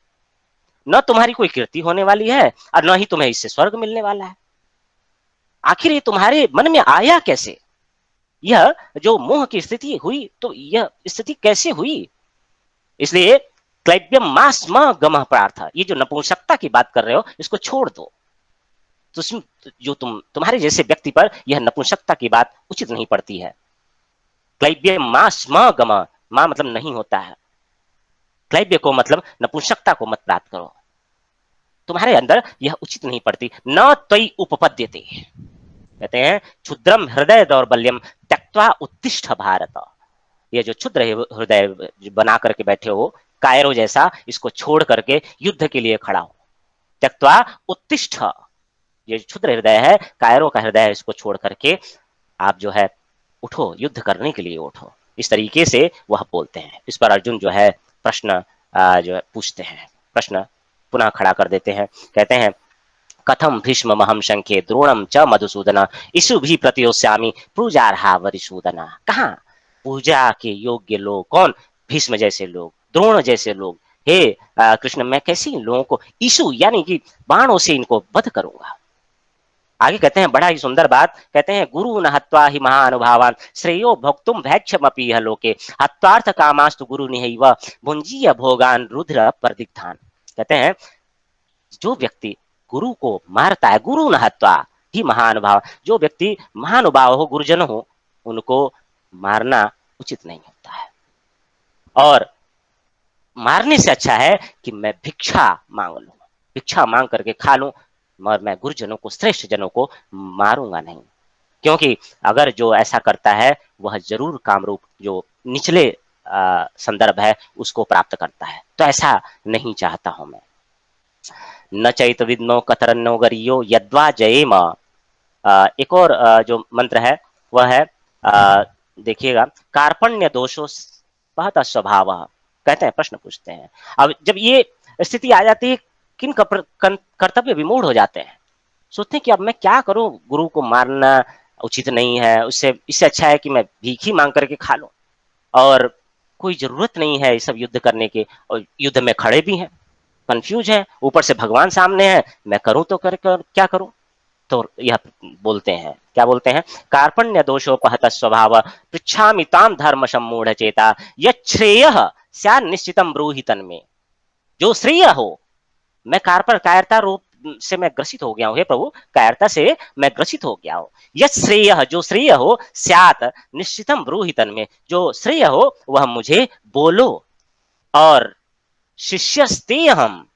न तुम्हारी कोई कीर्ति होने वाली है और न ही तुम्हें इससे स्वर्ग मिलने वाला है। आखिर ये तुम्हारे मन में आया कैसे, यह जो मोह की स्थिति हुई, तो यह स्थिति कैसे हुई? इसलिए क्लैब्यम मास म गमः प्रार्थ, ये जो नपुंसकता की बात कर रहे हो इसको छोड़ दो। तो जो तुम्हारे जैसे व्यक्ति पर यह नपुंसकता की बात उचित नहीं पड़ती है। क्लैब्यम मास म गमः, मा मतलब नहीं होता है, क्लैब्य को मतलब नपुंसकता को मत प्राप्त करो, तुम्हारे अंदर यह उचित नहीं पड़ती। न त्वयि उपपद्यते, कहते हैं क्षुद्रम हृदय दौर्बल्यम त्यक्त्वा उत्तिष्ठ भारत, ये जो क्षुद्र हृदय बना करके बैठे हो कायरो जैसा, इसको छोड़ करके युद्ध के लिए खड़ा हो। त्यक्त्वा उत्तिष्ठ, ये क्षुद्र हृदय है, कायरो का हृदय है, इसको छोड़ करके आप जो है उठो, युद्ध करने के लिए उठो। इस तरीके से वह बोलते हैं। इस पर अर्जुन जो है प्रश्न जो है पूछते हैं, प्रश्न पुनः खड़ा कर देते हैं। कहते हैं कथम भीष्म महम शंखे द्रोणम च मधुसूदन इषु भी प्रतियोस्यामि पूजार्हा वरिसूदन। कहाँ पूजा के योग्य लोग, कौन? भीष्म जैसे लोग, द्रोण जैसे लोग। हे कृष्ण, मैं कैसे इन लोगों को इषु यानी कि बाणों से इनको वध करूंगा। आगे कहते हैं बड़ा ही सुंदर बात, कहते हैं गुरु न हत्वा ही महानुभावान श्रेयो भोक्तुम भैक्षमपि यह लोके हत्वार्थ कामास्तु गुरु निहैव भुंजीय भोगान रुद्र प्रदिग्धान। कहते हैं जो व्यक्ति गुरु को मारता है, गुरु न हत्वा ही महानुभाव, जो व्यक्ति महानुभाव हो, गुरुजन हो, उनको मारना उचित नहीं होता है। और मारने से अच्छा है कि मैं भिक्षा मांग लूं, भिक्षा मांग करके खा लूं, और मैं गुरुजनों को, श्रेष्ठ जनों को मारूंगा नहीं। क्योंकि अगर जो ऐसा करता है वह जरूर कामरूप जो निचले संदर्भ है उसको प्राप्त करता है। तो ऐसा नहीं चाहता हूं मैं। न चैत विद्नो कतरन्नो गरियो यद्वा जयेम। एक और जो मंत्र है वह है, देखिएगा, कार्पण्य दोषो बहुत स्वभाव। कहते हैं, प्रश्न पूछते हैं, अब जब ये स्थिति आ जाती है, किन कर्तव्य विमूढ़ हो जाते हैं, सोचते हैं कि अब मैं क्या करूं, गुरु को मारना उचित नहीं है, उससे इससे अच्छा है कि मैं भीख ही मांग करके खा लूं, और कोई जरूरत नहीं है ये सब युद्ध करने के, और युद्ध में खड़े भी हैं, कंफ्यूज है, ऊपर से भगवान सामने है, मैं करूं तो क्या करूं। तो यह बोलते हैं, क्या बोलते हैं, कार्पण्य दोषोपहत स्वभाव पृच्छामि ताम धर्म सम्मूढ़ चेता यच्छ्रेयः स्यात् निश्चितम ब्रूहि तन्मे। जो श्रेय हो, मैं कायरता रूप से मैं ग्रसित हो गया हूं, हे प्रभु, कायरता से मैं ग्रसित हो गया हूं। यत् श्रेय, जो श्रेय हो, स्यात् निश्चितम ब्रूहि तन्मे, जो श्रेय हो वह मुझे बोलो। और शिष्यस्ते हम,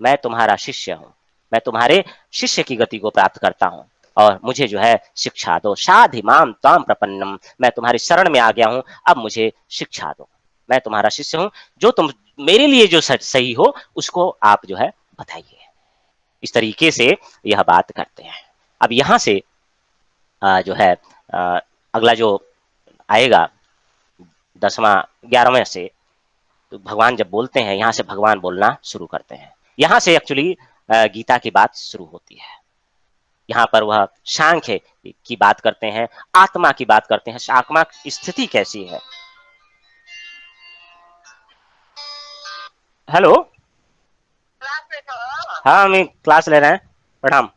मैं तुम्हारा शिष्य हूं, मैं तुम्हारे शिष्य की गति को प्राप्त करता हूं, और मुझे जो है शिक्षा दो। साधिमाम ताम प्रपन्नम, मैं तुम्हारी शरण में आ गया हूं, अब मुझे शिक्षा दो, मैं तुम्हारा शिष्य हूं, जो तुम मेरे लिए जो सही हो उसको आप जो है बताइए। इस तरीके से यह बात करते हैं। अब यहां से जो है अगला जो आएगा 10वां 11वें से, तो भगवान जब बोलते हैं, यहां से भगवान बोलना शुरू करते हैं। यहां से एक्चुअली गीता की बात शुरू होती है। यहाँ पर वह सांख्य की बात करते हैं, आत्मा की बात करते हैं, आत्मा की स्थिति कैसी है। हेलो, हाँ हम क्लास ले रहे हैं, प्रणाम।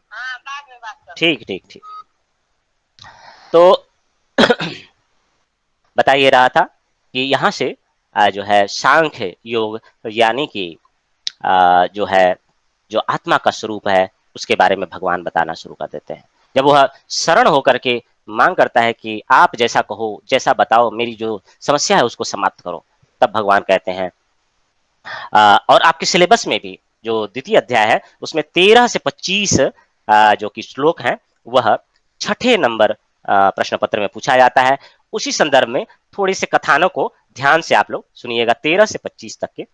ठीक ठीक ठीक। तो बताइए रहा था कि यहाँ से जो है सांख्य योग यानी कि जो है जो आत्मा का स्वरूप है उसके बारे में भगवान बताना शुरू कर देते हैं। जब वह शरण होकर के मांग करता है कि आप जैसा कहो, जैसा बताओ, मेरी जो समस्या है उसको समाप्त करो, तब भगवान कहते हैं और आपके सिलेबस में भी जो द्वितीय अध्याय है उसमें 13 से 25 जो कि श्लोक हैं वह छठे नंबर प्रश्न पत्र में पूछा जाता है। उसी संदर्भ में थोड़ी से कथानों को ध्यान से आप लोग सुनिएगा, 13 से 25 तक के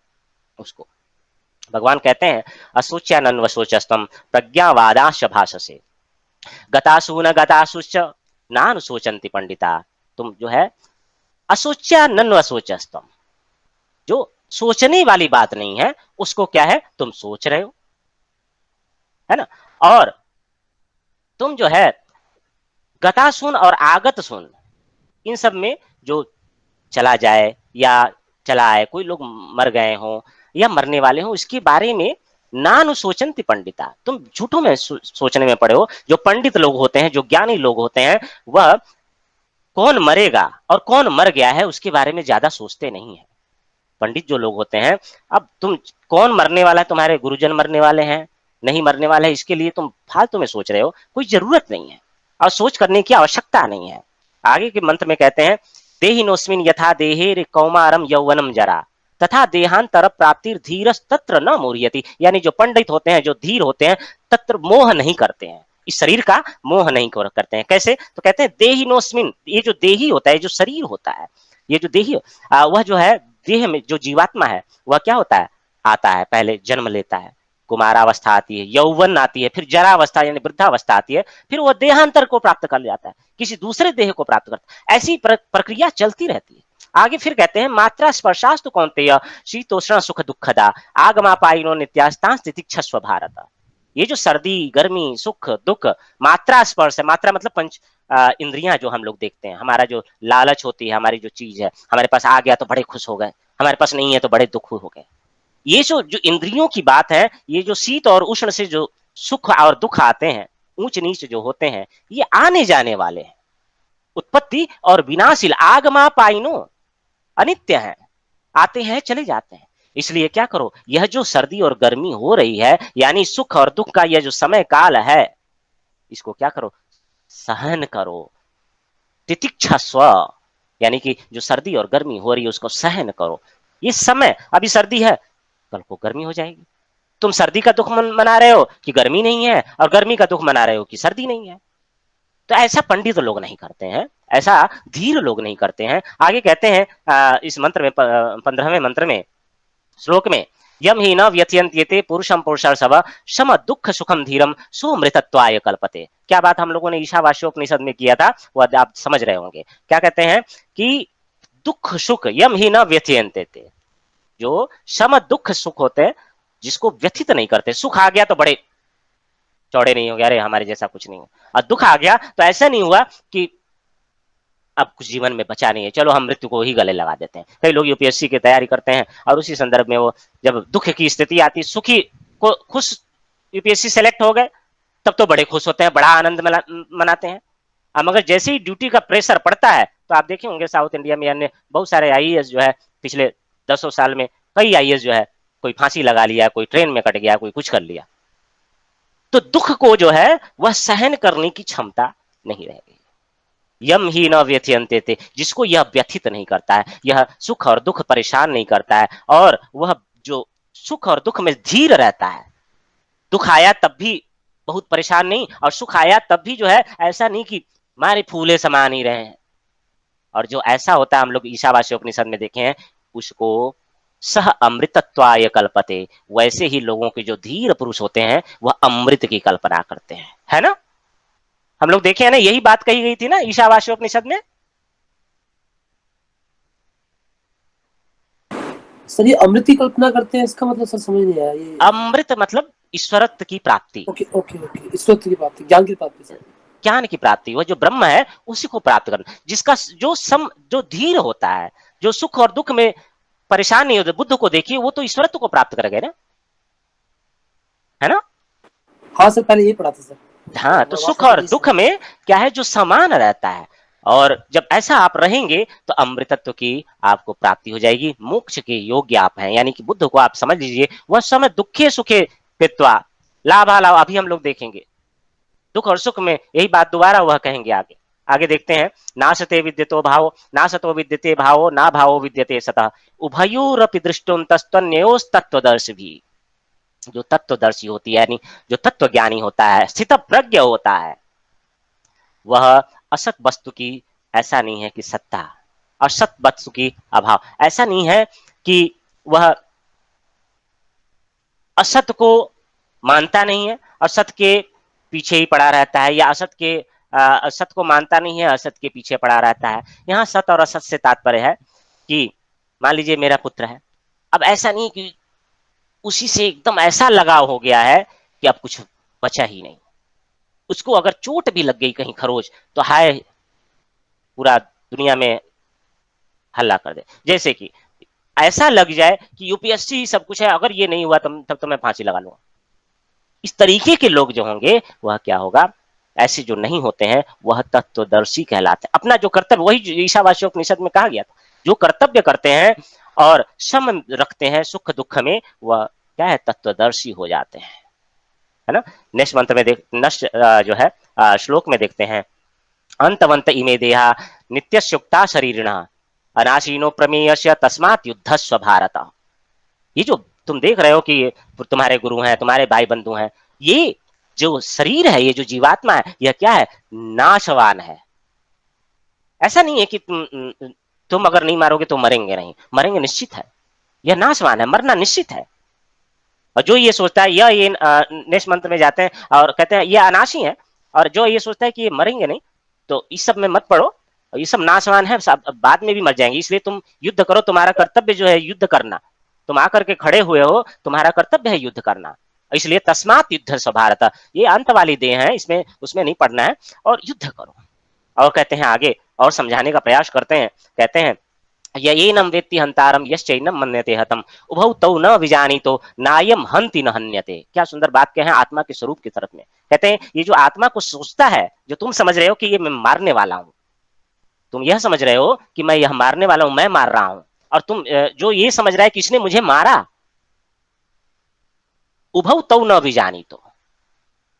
उसको। भगवान कहते हैं अशोच्यानन्वशोचस्तम प्रज्ञावादांश भाषसे गतासु न गतासुश्च नानुशोचन्ति पंडिता। तुम जो है अशोच्यानन्वशोचस्तम, जो सोचने वाली बात नहीं है उसको क्या है तुम सोच रहे हो, है ना। और तुम जो है गता सुन और आगत सुन, इन सब में जो चला जाए या चला आए, कोई लोग मर गए हो या मरने वाले हो, इसके बारे में नानुशोचन्ति पंडिता, तुम झूठों में सोचने में पड़े हो। जो पंडित लोग होते हैं, जो ज्ञानी लोग होते हैं, वह कौन मरेगा और कौन मर गया है उसके बारे में ज्यादा सोचते नहीं है। पंडित जो लोग होते हैं, अब तुम कौन मरने वाला है, तुम्हारे गुरुजन मरने वाले हैं, नहीं मरने वाले हैं, इसके लिए तुम फालतू में सोच रहे हो, कोई जरूरत नहीं है और सोच करने की आवश्यकता नहीं है। आगे के मंत्र में कहते हैं देहिनोस्मिन यथा देहे कौमारम यौवनम जरा तथा देहांतर प्राप्तिर धीरस तत्र न मोहयति। यानी जो पंडित होते हैं, जो धीर होते हैं, तत्र मोह नहीं करते हैं, इस शरीर का मोह नहीं करते हैं। कैसे? तो कहते हैं देहिनोस्मिन, ये जो देही होता है, जो शरीर होता है, ये जो देही वह जो है देह में जो जीवात्मा है वह क्या होता है, आता है, पहले जन्म लेता है, कुमारावस्था आती है, यौवन आती है, फिर जरावस्था यानी वृद्धावस्था आती है, फिर वह देहांतर को प्राप्त कर जाता है, किसी दूसरे देह को प्राप्त करता है। ऐसी प्रक्रिया चलती रहती है। आगे फिर कहते हैं मात्रा स्पर्शास्तु कौन्तेय शीतोष्ण सुख दुखदा आगमापायिनो नित्यास्तांस तितिक्षस्व भारत। ये जो सर्दी गर्मी सुख दुख, मात्रा स्पर्श है, मात्रा मतलब पंच इंद्रियां जो हम लोग देखते हैं, हमारा जो लालच होती है, हमारी जो चीज है, हमारे पास आ गया तो बड़े खुश हो गए, हमारे पास नहीं है तो बड़े दुख हो गए। ये जो इंद्रियों की बात है, ये जो शीत और उष्ण से जो सुख और दुख आते हैं, ऊंच नीच जो होते हैं, ये आने जाने वाले हैं, उत्पत्ति और विनाशील, आगमा पाइनो, अनित्य है, आते हैं चले जाते हैं। इसलिए क्या करो, यह जो सर्दी और गर्मी हो रही है, यानी सुख और दुख का यह जो समय काल है, इसको क्या करो, सहन करो। तितिक्षस्व, यानी कि जो सर्दी और गर्मी हो रही है उसको सहन करो। ये समय, अभी सर्दी है, कल को गर्मी हो जाएगी। तुम सर्दी का दुख मना रहे हो कि गर्मी नहीं है, और गर्मी का दुख मना रहे हो कि सर्दी नहीं है। तो ऐसा पंडित लोग नहीं करते हैं, ऐसा धीर लोग नहीं करते हैं। आगे कहते हैं इस मंत्र में, 15वें मंत्र में, श्लोक में, यम ही न व्यथयन्त्येते पुरुषम पुरुषर्षभ शम दुख सुखम धीरम सुमृतत्वाय कल्पते। क्या बात हम लोगों ने ईशावास्योपनिषद में किया था, वह आप समझ रहे होंगे। क्या कहते हैं कि दुख सुख यम ही न व्यथयन्त्येते, जो शम दुख सुख होते हैं, जिसको व्यथित नहीं करते। सुख आ गया तो बड़े चौड़े नहीं हो गया, अरे हमारे जैसा कुछ नहीं हो, और दुख आ गया तो ऐसा नहीं हुआ कि अब कुछ जीवन में बचा नहीं है, चलो हम मृत्यु को ही गले लगा देते हैं। कई लोग यूपीएससी की तैयारी करते हैं और उसी संदर्भ में वो जब दुख की स्थिति आती, सुखी को खुश यूपीएससी सेलेक्ट हो गए, तब तो बड़े खुश होते हैं, बड़ा आनंद मनाते हैं। अब मगर जैसे ही ड्यूटी का प्रेशर पड़ता है, तो आप देखे होंगे साउथ इंडिया में अन्य बहुत सारे आईएएस जो है, पिछले 10 साल में कई आईएएस जो है, कोई फांसी लगा लिया, कोई ट्रेन में कट गया, कोई कुछ कर लिया। तो दुख को जो है वह सहन करने की क्षमता नहीं रह गई। यम ही न व्यथयन्ते थे, जिसको यह व्यथित नहीं करता है, यह सुख और दुख परेशान नहीं करता है, और वह जो सुख और दुख में धीर रहता है, दुख आया तब भी बहुत परेशान नहीं, और सुख आया तब भी जो है ऐसा नहीं कि मारे फूले समा नहीं रहे हैं। और जो ऐसा होता है, हम लोग ईशावास्योपनिषद में देखे हैं, उसको सह अमृतत्वाय कल्पते। वैसे ही लोगों के जो धीर पुरुष होते हैं, वह अमृत की कल्पना करते हैं, है ना। हम लोग देखे हैं ना, यही बात कही गई थी ना ईशावास्योपनिषद में। सर ये अमृत की कल्पना करते हैं, इसका मतलब सर समझ नहीं आया। ये अमृत मतलब ईश्वरत्व की प्राप्ति। ओके ओके ओके, ईश्वरत्व की प्राप्ति, ज्ञान की प्राप्ति सर। ज्ञान की प्राप्ति, वह जो ब्रह्म है उसी को प्राप्त करना, जिसका जो धीर होता है, जो सुख और दुख में परेशान नहीं होता। बुद्ध को देखिए, वो तो ईश्वरत्व को प्राप्त कर गए ना, है ना। हाँ सर, पहले यही पढ़ा था सर। हाँ, तो सुख और दुख में क्या है, जो समान रहता है, और जब ऐसा आप रहेंगे तो अमृतत्व की आपको प्राप्ति हो जाएगी, मोक्ष के योग्य आप हैं। यानी कि बुद्ध को आप समझ लीजिए, वह समय दुखे सुखे कृत्वा लाभा लाभ। अभी हम लोग देखेंगे दुख और सुख में यही बात दोबारा वह कहेंगे। आगे आगे देखते हैं, नाशते विद्यतो भावो नाशतो विद्यते भावो ना भावो विद्यते सतः उभयोरपि दृष्टोन्तस्तन्योस्तत्वदर्शी भी। जो तत्वदर्शी होती है, यानी जो तत्व ज्ञानी होता है, स्थित प्रज्ञ होता है, वह असत वस्तु की ऐसा नहीं है कि सत्ता, असत वस्तु की अभाव, ऐसा नहीं है कि वह असत को मानता नहीं है, असत के पीछे ही पड़ा रहता है, या असत के असत को मानता नहीं है, असत के पीछे पड़ा रहता है। यहाँ सत और असत से तात्पर्य है कि मान लीजिए मेरा पुत्र है, अब ऐसा नहीं कि उसी से एकदम ऐसा लगाव हो गया है कि अब कुछ बचा ही नहीं, उसको अगर चोट भी लग गई कहीं खरोच तो हाय पूरा दुनिया में हल्ला कर दे। जैसे कि ऐसा लग जाए कि यूपीएससी ही सब कुछ है, अगर ये नहीं हुआ तब तो मैं फांसी लगा लूंगा। इस तरीके के लोग जो होंगे वह क्या होगा, ऐसे जो नहीं होते हैं वह तत्वदर्शी कहलाते हैं। अपना जो कर्तव्य, वही ईशावास्योपनिषद में कहा गया था, जो कर्तव्य करते हैं और सम रखते हैं सुख दुख में, वह क्या है, तत्वदर्शी हो जाते हैं, है ना। नेक्स्ट मंत्र में देख नष्ट जो है श्लोक में देखते हैं, अंतवंत इमे देहा नित्यस्युक्ता शरीरिणः अनाशीनो प्रमेयस्य तस्मात् युद्धस्व भारत। ये जो तुम देख रहे हो कि तुम्हारे गुरु हैं, तुम्हारे भाई बंधु हैं, ये जो शरीर है, ये जो जीवात्मा है, यह क्या है, नाशवान है। ऐसा नहीं है कि तुम अगर नहीं मारोगे तो मरेंगे नहीं, मरेंगे निश्चित है, यह नाशवान है, मरना निश्चित है। और जो ये सोचता है, ये नेक्स्ट मंत्र में जाते हैं और कहते हैं ये अनाशी है, और जो ये सोचता है कि ये मरेंगे नहीं, तो इस सब में मत पड़ो, ये सब नाशवान है, बाद में भी मर जाएंगे, इसलिए तुम युद्ध करो, तुम्हारा कर्तव्य जो है युद्ध करना। तुम आकर के खड़े हुए हो, तुम्हारा कर्तव्य है युद्ध करना, इसलिए तस्मात् युद्ध स भारत, ये अंत वाली देह है, इसमें उसमें नहीं पड़ना है, और युद्ध करो। और कहते हैं आगे, और समझाने का प्रयास करते हैं, कहते हैं येनम वेत्ति हंतारम यश्चैनम मन्यते हतम उभौ तौ न विजानीतो नायम हंति न हन्यते। क्या सुंदर बात कहे हैं आत्मा के स्वरूप की तरफ में। कहते हैं ये जो आत्मा को सोचता है, जो तुम समझ रहे हो कि ये मैं मारने वाला हूं, तुम यह समझ रहे हो कि मैं यह मारने वाला हूं, मैं मार रहा हूं, और तुम जो ये समझ रहा है कि इसने मुझे मारा, उभौ तौ न विजानीतो,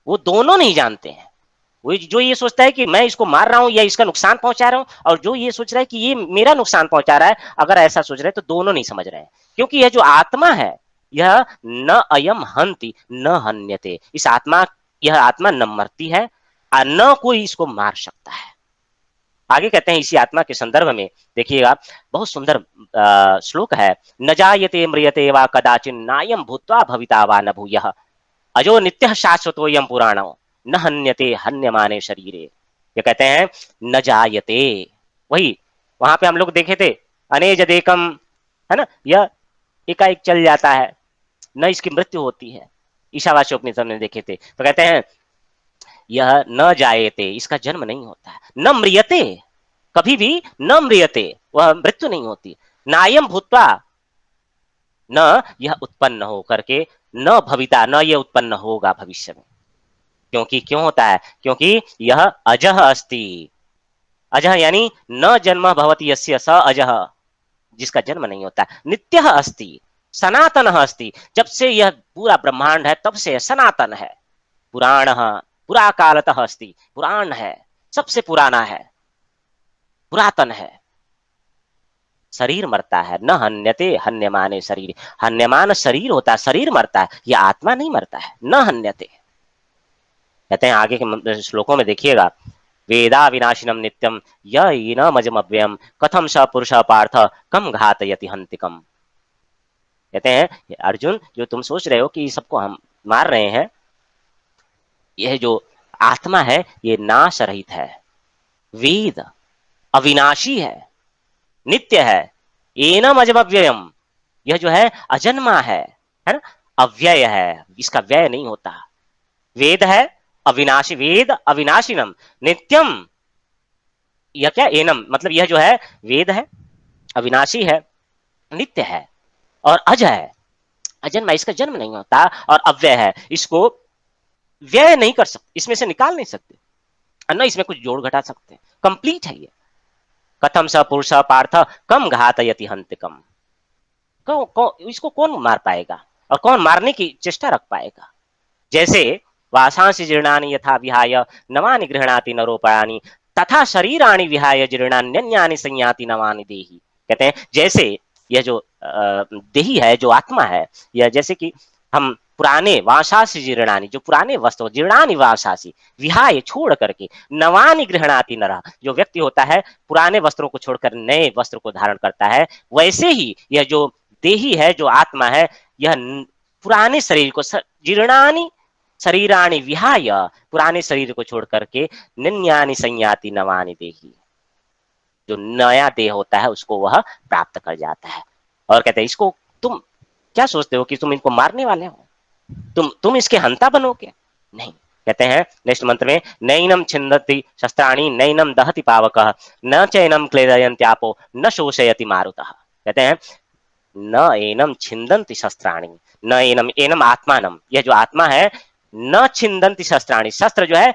वो दोनों नहीं जानते हैं। वो जो ये सोचता है कि मैं इसको मार रहा हूं या इसका नुकसान पहुंचा रहा हूं, और जो ये सोच रहा है कि ये मेरा नुकसान पहुंचा रहा है, अगर ऐसा सोच रहे हैं तो दोनों नहीं समझ रहे हैं। क्योंकि यह जो आत्मा है, यह न अयम हंति न हन्यते, इस आत्मा, यह आत्मा न मरती है और न कोई इसको मार सकता है। आगे कहते हैं इसी आत्मा के संदर्भ में, देखिएगा बहुत सुंदर श्लोक है, न जायते म्रियते वा कदाचिन नायम भूत्वा भविता वा न भूयः अजो नित्य शाश्वतोयम पुराणो न हन्यते हन्यमाने शरीरे। ये कहते हैं न जायते, वही वहां पे हम लोग देखे थे, अनेज देकम, है ना, यह एकाएक चल जाता है, न इसकी मृत्यु होती है, ईशावास्योपनिषद में देखे थे। तो कहते हैं यह न जायते, इसका जन्म नहीं होता है, न म्रियते, कभी भी न म्रियते, वह मृत्यु नहीं होती, नायम भूत्वा, न यह उत्पन्न हो करके, न भविता, न यह उत्पन्न होगा भविष्य में। क्योंकि क्यों होता है, क्योंकि यह अजह अस्ति, अजह यानी न जन्म भवति यस्य स अजह, जिसका जन्म नहीं होता, नित्यः अस्ति सनातनः अस्ति, जब से यह पूरा ब्रह्मांड है तब से सनातन है, पुराणः पुरा कालतः अस्ति, पुराण है, सबसे पुराना है, पुरातन है। शरीर मरता है, न हन्यते हन्यमाने शरीर, हन्यमान शरीर होता है, शरीर मरता है, यह आत्मा नहीं मरता है, न हन्यते। कहते हैं आगे के श्लोकों में देखिएगा, वेदा विनाशिनम नित्यम यमजमव्ययम कथम स पुरुष पार्थ कम घातयति हंतिकम। कहते हैं अर्जुन, जो तुम सोच रहे हो कि सबको हम मार रहे हैं, यह जो आत्मा है ये नाश रहित है, वेद अविनाशी है, नित्य है, एनम अजमव्ययम, यह जो है अजन्मा है ना, अव्यय है, इसका व्यय नहीं होता। वेद है अविनाशी, वेद अविनाशिनम नित्यम, यह क्या, एनम मतलब यह जो है वेद है, अविनाशी है, नित्य है और अज है, अजन्मा, इसका जन्म नहीं होता, और अव्यय है, इसको व्यय नहीं कर सकते, इसमें से निकाल नहीं सकते, न इसमें कुछ जोड़ घटा सकते, कंप्लीट है ये। कथम स पुरुष पार्थ कम घातयति हंतिकम, इसको कौन मार पाएगा और कौन मारने की चेष्टा रख पाएगा। जैसे वासांसि जीर्णानि यथा विहाय नवानि गृह्णाति नरोपयानि तथा शरीराणि विहाय जीर्णान्यन्यानि संयाति नवानि देहि। कहते हैं जैसे यह जो देही है, जो आत्मा है, यह जैसे कि हम पुराने वासासी जीर्णानि, जो पुराने वस्त्र, जीर्णानि वासासी, विहाय छोड़ करके, नवानि गृह्णाति नरः, जो व्यक्ति होता है पुराने वस्त्रों को छोड़कर नए वस्त्र को धारण करता है, वैसे ही यह जो देही है, जो आत्मा है, यह पुराने शरीर को, जीर्णानि शरीराणि विहाय, पुराने शरीर को छोड़ करके, निन्यानि संयाति नवानि देही, जो नया देह होता है उसको वह प्राप्त कर जाता है। और कहते हैं इसको तुम क्या सोचते हो कि तुम इनको मारने वाले हो, तुम इसके हंता बनोगे? नहीं। कहते हैं नेक्स्ट मंत्र में, नैनम छिंदति शस्त्राणि नैनम दहति पावकः न चैनम क्लेदयन्त्यापो न शोषयति मारुतः। कहते हैं न एनम छिंदन्ति शस्त्राणि, न एनम, एनम आत्मानम, यह जो आत्मा है, न छिंदन्ति शस्त्राणि, शस्त्र जो है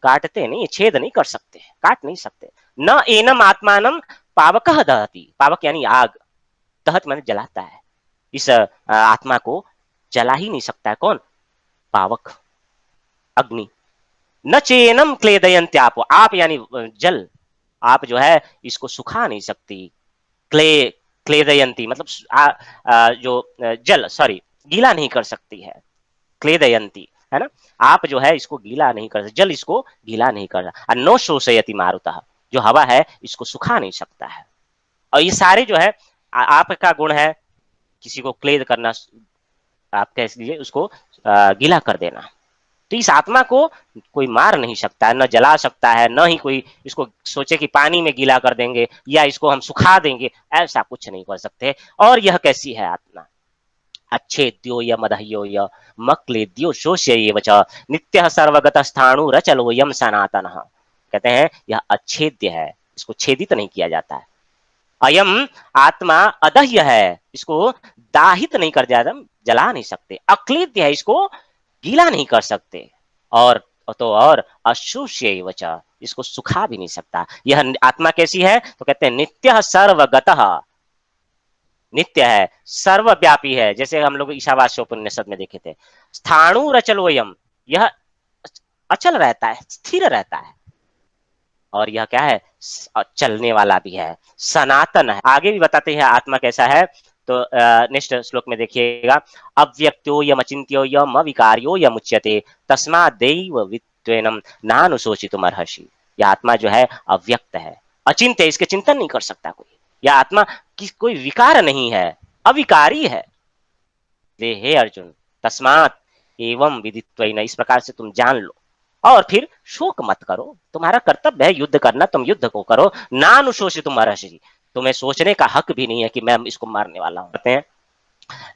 काटते नहीं, छेद नहीं कर सकते, काट नहीं सकते। न एनम आत्मानम पावकः दहति, पावक यानी आग, दहत माने जलाता है, इस आत्मा को जला ही नहीं सकता है कौन? पावक, अग्नि। न चेनम क्लेदयन्त्यापो, आप यानी जल, आप जो है इसको सुखा नहीं सकती। क्लेदयंती मतलब जो जल, सॉरी, गीला नहीं कर सकती है, क्लेदयंती है ना, आप जो है इसको गीला नहीं कर सकते, जल इसको गीला नहीं कर सकता। नो शोषयति मारुतः, जो हवा है इसको सुखा नहीं सकता है। और ये सारे जो है आपका गुण है, किसी को क्लेद करना, आप कह लीजिए उसको गीला कर देना। तो इस आत्मा को कोई मार नहीं सकता है, न जला सकता है, न ही कोई इसको सोचे कि पानी में गीला कर देंगे या इसको हम सुखा देंगे, ऐसा कुछ नहीं कर सकते। और यह कैसी है आत्मा? अच्छेद्यो य मदह्यो य मक्लेद्यो शोष्यैव च नित्यः सर्वगतः स्थाणुरचलोऽयं सनातनः। कहते हैं यह अच्छेद्य है, इसको छेदित नहीं किया जाता है। अयम आत्मा अदह्य है, इसको दाहित नहीं कर जाता, जला नहीं सकते। अक्लेद्य है, इसको गीला नहीं कर सकते। और तो और अशोष्यैव च, इसको सुखा भी नहीं सकता। यह आत्मा कैसी है? तो कहते हैं नित्यः सर्वगतः, नित्य है, सर्वव्यापी है। जैसे हम लोग ईशावास्योपनिषद में देखे थे, स्थाणुरचलोऽयम्, यह अचल रहता है, स्थिर रहता है। और यह क्या है? चलने वाला भी है, सनातन है। आगे भी बताते हैं आत्मा कैसा है, तो नेक्स्ट श्लोक में देखिएगा, अव्यक्तो यम अचिन्त्यो यम अविकार्यो यम उच्यते तस्माद्दैव वित्वेनम नानुशोचितुम अर्हसि। यह आत्मा जो है अव्यक्त है, अचिंत्य, इसके चिंतन नहीं कर सकता कोई। यह आत्मा की कोई विकार नहीं है, अविकारी है। हे अर्जुन, तस्मात् एवं विदित्वेन, इस प्रकार से तुम जान लो और फिर शोक मत करो। तुम्हारा कर्तव्य है युद्ध करना, तुम युद्ध को करो। नानुशोचितुम अर्हसि, तुम्हें सोचने का हक भी नहीं है कि मैं इसको मारने वाला हूं। कहते हैं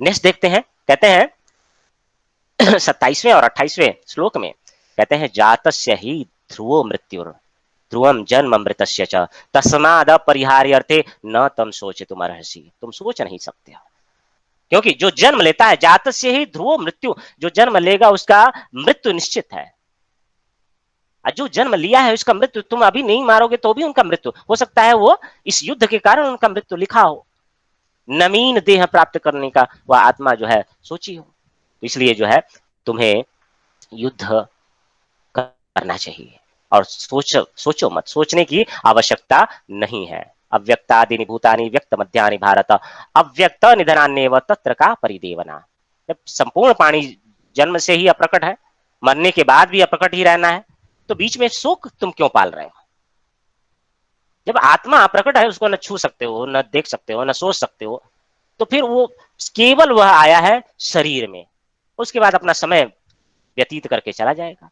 नेक्स्ट देखते हैं, कहते हैं 27वें और 28वें श्लोक में कहते हैं, जातस्य ही ध्रुवो मृत्युर ध्रुवम जन्म मृतस्य च तस्माद् अपरिहार्यर्थे न तम सोचितुम अर्हसि। तुम सोच नहीं सकते हो, क्योंकि जो जन्म लेता है, जातस्य ही ध्रुवो मृत्यु, जो जन्म लेगा उसका मृत्यु निश्चित है। जो जन्म लिया है उसका मृत्यु, तुम अभी नहीं मारोगे तो भी उनका मृत्यु हो सकता है, वो इस युद्ध के कारण उनका मृत्यु लिखा हो। नवीन देह प्राप्त करने का वह आत्मा जो है सोची हो। तो इसलिए जो है तुम्हें युद्ध करना चाहिए और सोचो मत, सोचने की आवश्यकता नहीं है। अव्यक्तादीनि भूतानि व्यक्त मध्यानि भारत अव्यक्त निधनान्येव तत्र का परिदेवना। जब संपूर्ण प्राणी जन्म से ही अप्रकट है, मरने के बाद भी अप्रकट ही रहना है, तो बीच में शोक तुम क्यों पाल रहे हो? जब आत्मा अप्रकट है, उसको न छू सकते हो, न देख सकते हो, न सोच सकते हो, तो फिर वो केवल वह आया है शरीर में, उसके बाद अपना समय व्यतीत करके चला जाएगा।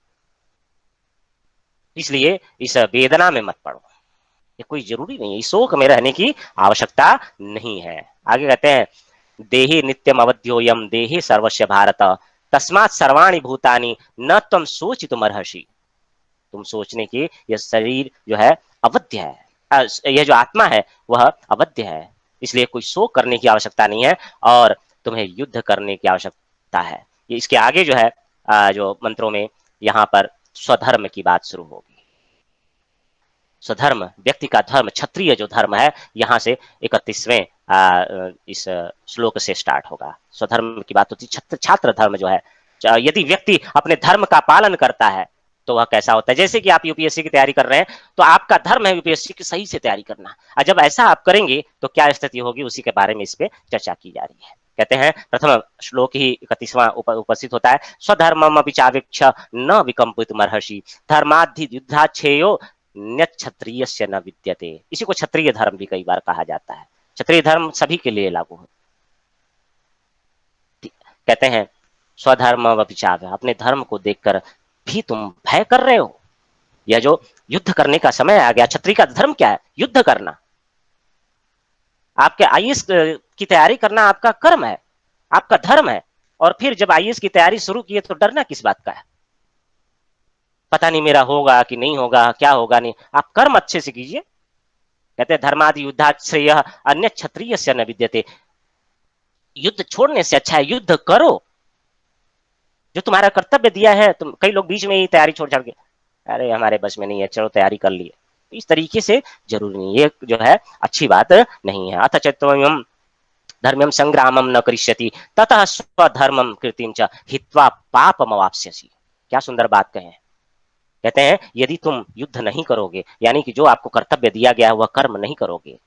इसलिए इस वेदना में मत पड़ो, ये कोई जरूरी नहीं है, इस शोक में रहने की आवश्यकता नहीं है। आगे कहते हैं, देहि नित्यम अवध्योयम देहि सर्वस्व भारत तस्मात् सर्वाणि भूतानि न तम सोचितुम अर्हसि। तुम सोचने की, यह शरीर जो है अवध्य है, यह जो आत्मा है वह अवध्य है, इसलिए कोई शोक करने की आवश्यकता नहीं है और तुम्हें युद्ध करने की आवश्यकता है। ये इसके आगे जो है जो मंत्रों में यहाँ पर स्वधर्म की बात शुरू होगी। स्वधर्म, व्यक्ति का धर्म, क्षत्रिय जो धर्म है, यहाँ से 31वें इस श्लोक से स्टार्ट होगा। स्वधर्म की बात होती है। छात्र धर्म जो है, यदि व्यक्ति अपने धर्म का पालन करता है तो वह कैसा होता है? जैसे कि आप यूपीएससी की तैयारी कर रहे हैं, तो आपका धर्म है यूपीएससी की सही से तैयारी करना। और जब ऐसा आप करेंगे तो क्या स्थिति होगी, उसी के बारे में इस पे चर्चा की जा रही है। कहते हैं प्रथम श्लोक ही 31वां उपस्थित होता है, स्वधर्मम अपि चावेक्ष न विकम्पित मर्हसि धर्माद्धि युद्धाच्छेयो क्षत्रियस्य न विद्यते। इसी को क्षत्रिय धर्म भी कई बार कहा जाता है। क्षत्रिय धर्म सभी के लिए लागू है। कहते हैं स्वधर्म अपि चावेक्ष, अपने धर्म को देखकर भी तुम भय कर रहे हो। यह जो युद्ध करने का समय आ गया, क्षत्रिय का धर्म क्या है? युद्ध करना। आपके आईएएस की तैयारी करना आपका कर्म है, आपका धर्म है। और फिर जब आईएएस की तैयारी शुरू की तो डरना किस बात का है? पता नहीं मेरा होगा कि नहीं होगा, क्या होगा नहीं। आप कर्म अच्छे से कीजिए। कहते हैं धर्मादि युद्धाश्रय अन्य क्षत्रिय से न विद्यते। युद्ध छोड़ने से अच्छा है युद्ध करो। जो तुम्हारा कर्तव्य दिया है, तुम कई लोग बीच में ही तैयारी छोड़ के, अरे हमारे बस में नहीं है, चलो तैयारी कर लिए, इस तरीके से जरूरी नहीं, ये जो है अच्छी बात नहीं है। अथ चैतन्यम धर्म्यम संग्रामम न करिष्यति ततः स्वधर्मम कृतिम च हित्वा पापमवाप्स्यसि। क्या सुंदर बात कहे। कहते हैं यदि तुम युद्ध नहीं करोगे, यानी कि जो आपको कर्तव्य दिया गया है वह कर्म नहीं करोगे,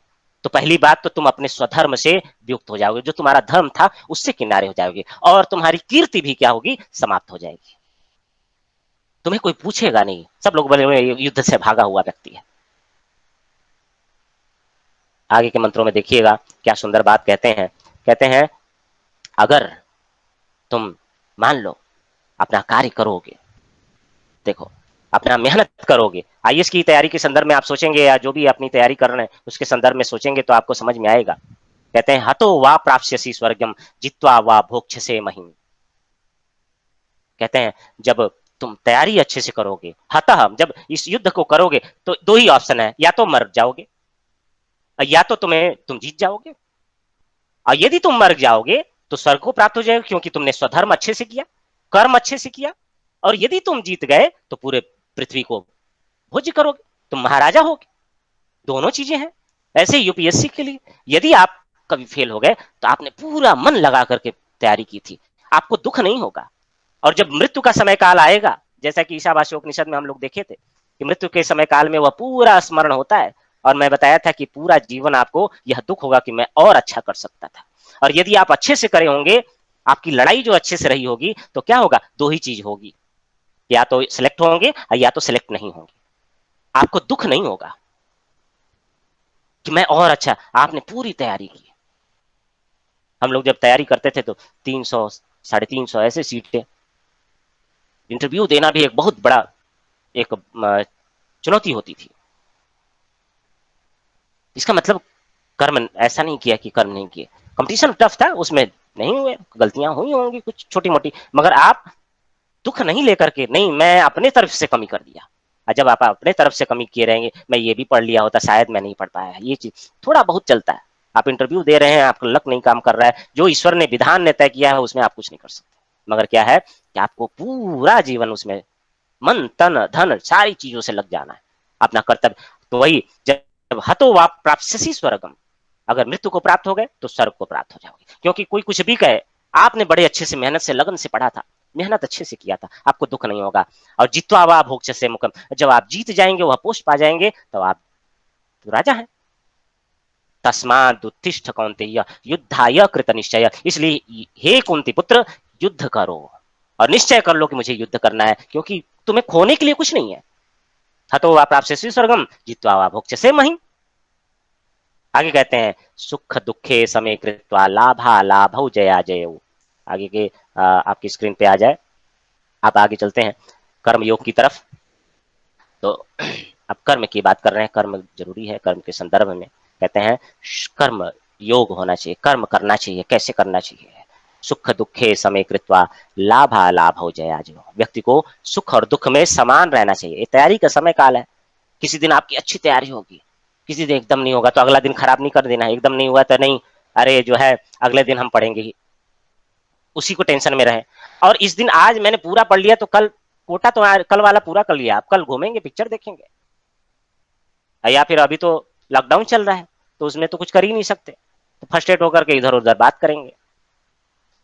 तो पहली बात तो तुम अपने स्वधर्म से वियुक्त हो जाओगे, जो तुम्हारा धर्म था उससे किनारे हो जाओगे, और तुम्हारी कीर्ति भी क्या होगी? समाप्त हो जाएगी। तुम्हें कोई पूछेगा नहीं, सब लोग बोले युद्ध से भागा हुआ व्यक्ति है। आगे के मंत्रों में देखिएगा क्या सुंदर बात कहते हैं। कहते हैं अगर तुम मान लो अपना कार्य करोगे, देखो अपना मेहनत करोगे, आईएएस की तैयारी के संदर्भ में आप सोचेंगे, या जो भी अपनी तैयारी कर रहे हैं उसके संदर्भ में सोचेंगे तो आपको समझ में आएगा। कहते हैं हतो वा प्राप्स्यसि स्वर्गम जित्वा वा भोक्ष्यसे महिम। कहते हैं जब तुम तैयारी अच्छे से करोगे, हतः जब इस युद्ध को करोगे तो दो ही ऑप्शन है, या तो मर जाओगे या तो तुम जीत जाओगे। और यदि तुम मर जाओगे तो स्वर्ग को प्राप्त हो जाएगा, क्योंकि तुमने स्वधर्म अच्छे से किया, कर्म अच्छे से किया। और यदि तुम जीत गए तो पूरे पृथ्वी को भोज्य करोगे, तुम महाराजा होगे। दोनों चीजें हैं। ऐसे यूपीएससी के लिए यदि आप कभी फेल हो गए तो आपने पूरा मन लगा करके तैयारी की थी, आपको दुख नहीं होगा। और जब मृत्यु का समय काल आएगा, जैसा कि ईशावास्य उपनिषद में हम लोग देखे थे कि मृत्यु के समय काल में वह पूरा स्मरण होता है, और मैं बताया था कि पूरा जीवन आपको यह दुख होगा कि मैं और अच्छा कर सकता था। और यदि आप अच्छे से करे होंगे, आपकी लड़ाई जो अच्छे से रही होगी, तो क्या होगा? दो ही चीज होगी, या तो सिलेक्ट होंगे या तो सिलेक्ट नहीं होंगे। आपको दुख नहीं होगा कि मैं और अच्छा, आपने पूरी तैयारी की। हम लोग जब तैयारी करते थे तो 300 350 ऐसे सीटें, इंटरव्यू देना भी एक बहुत बड़ा एक चुनौती होती थी। इसका मतलब कर्म ऐसा नहीं किया कि कर्म नहीं किए, कंपटीशन टफ था, उसमें नहीं हुए, गलतियां हुई होंगी कुछ छोटी मोटी, मगर आप दुख नहीं लेकर के, नहीं मैं अपने तरफ से कमी कर दिया। और जब आप अपने तरफ से कमी किए रहेंगे, मैं ये भी पढ़ लिया होता, शायद मैं नहीं पढ़ पाया, ये चीज थोड़ा बहुत चलता है। आप इंटरव्यू दे रहे हैं, आपका लक नहीं काम कर रहा है, जो ईश्वर ने विधान ने तय किया है उसमें आप कुछ नहीं कर सकते। मगर क्या है कि आपको पूरा जीवन उसमें मन तन धन सारी चीजों से लग जाना है, अपना कर्तव्य। तो वही जब हतो वा प्राप्स्यसि स्वर्गम, अगर मृत्यु को प्राप्त हो गए तो स्वर्ग को प्राप्त हो जाओगे। क्योंकि कोई कुछ भी कहे, आपने बड़े अच्छे से मेहनत से लगन से पढ़ा था, मेहनत अच्छे से किया था, आपको दुख नहीं होगा। और जित्वा वा भोक्ष्यसे मुखम, जब आप जीत जाएंगे, वह पोस्ट पा जाएंगे, तो आप तो राजा हैं। तस्मात् उत्तिष्ठ कौन्तेय युद्धाय कृत निश्चय, इसलिए हे कुंती पुत्र युद्ध करो और निश्चय कर लो कि मुझे युद्ध करना है, क्योंकि तुम्हें खोने के लिए कुछ नहीं है। हतो वा प्राप्स्यसि स्वर्गम जित्वा वा भोक्ष्यसे महिम। आगे कहते हैं सुख दुखे समे कृत्वा लाभा लाभौ जया जयौ। आगे के आपकी स्क्रीन पे आ जाए, आप आगे चलते हैं कर्म योग की तरफ। तो अब कर्म की बात कर रहे हैं, कर्म जरूरी है। कर्म के संदर्भ में कहते हैं कर्म योग होना चाहिए, कर्म करना चाहिए। कैसे करना चाहिए? सुख दुखे समय कृत्वा लाभा लाभौ जया जयौ। व्यक्ति को सुख और दुख में समान रहना चाहिए। तैयारी का समय काल है, किसी दिन आपकी अच्छी तैयारी होगी, किसी दिन एकदम नहीं होगा, तो अगला दिन खराब नहीं कर देना। एकदम नहीं हुआ तो नहीं, अरे जो है अगले दिन हम पढ़ेंगे ही, उसी को टेंशन में रहे। और इस दिन आज मैंने पूरा पढ़ लिया तो कल कोटा तो कल वाला पूरा कर लिया, आप कल घूमेंगे, पिक्चर देखेंगे, या फिर अभी तो लॉकडाउन चल रहा है तो उसमें तो कुछ कर ही नहीं सकते, तो फर्स्ट्रेट होकर के इधर उधर बात करेंगे,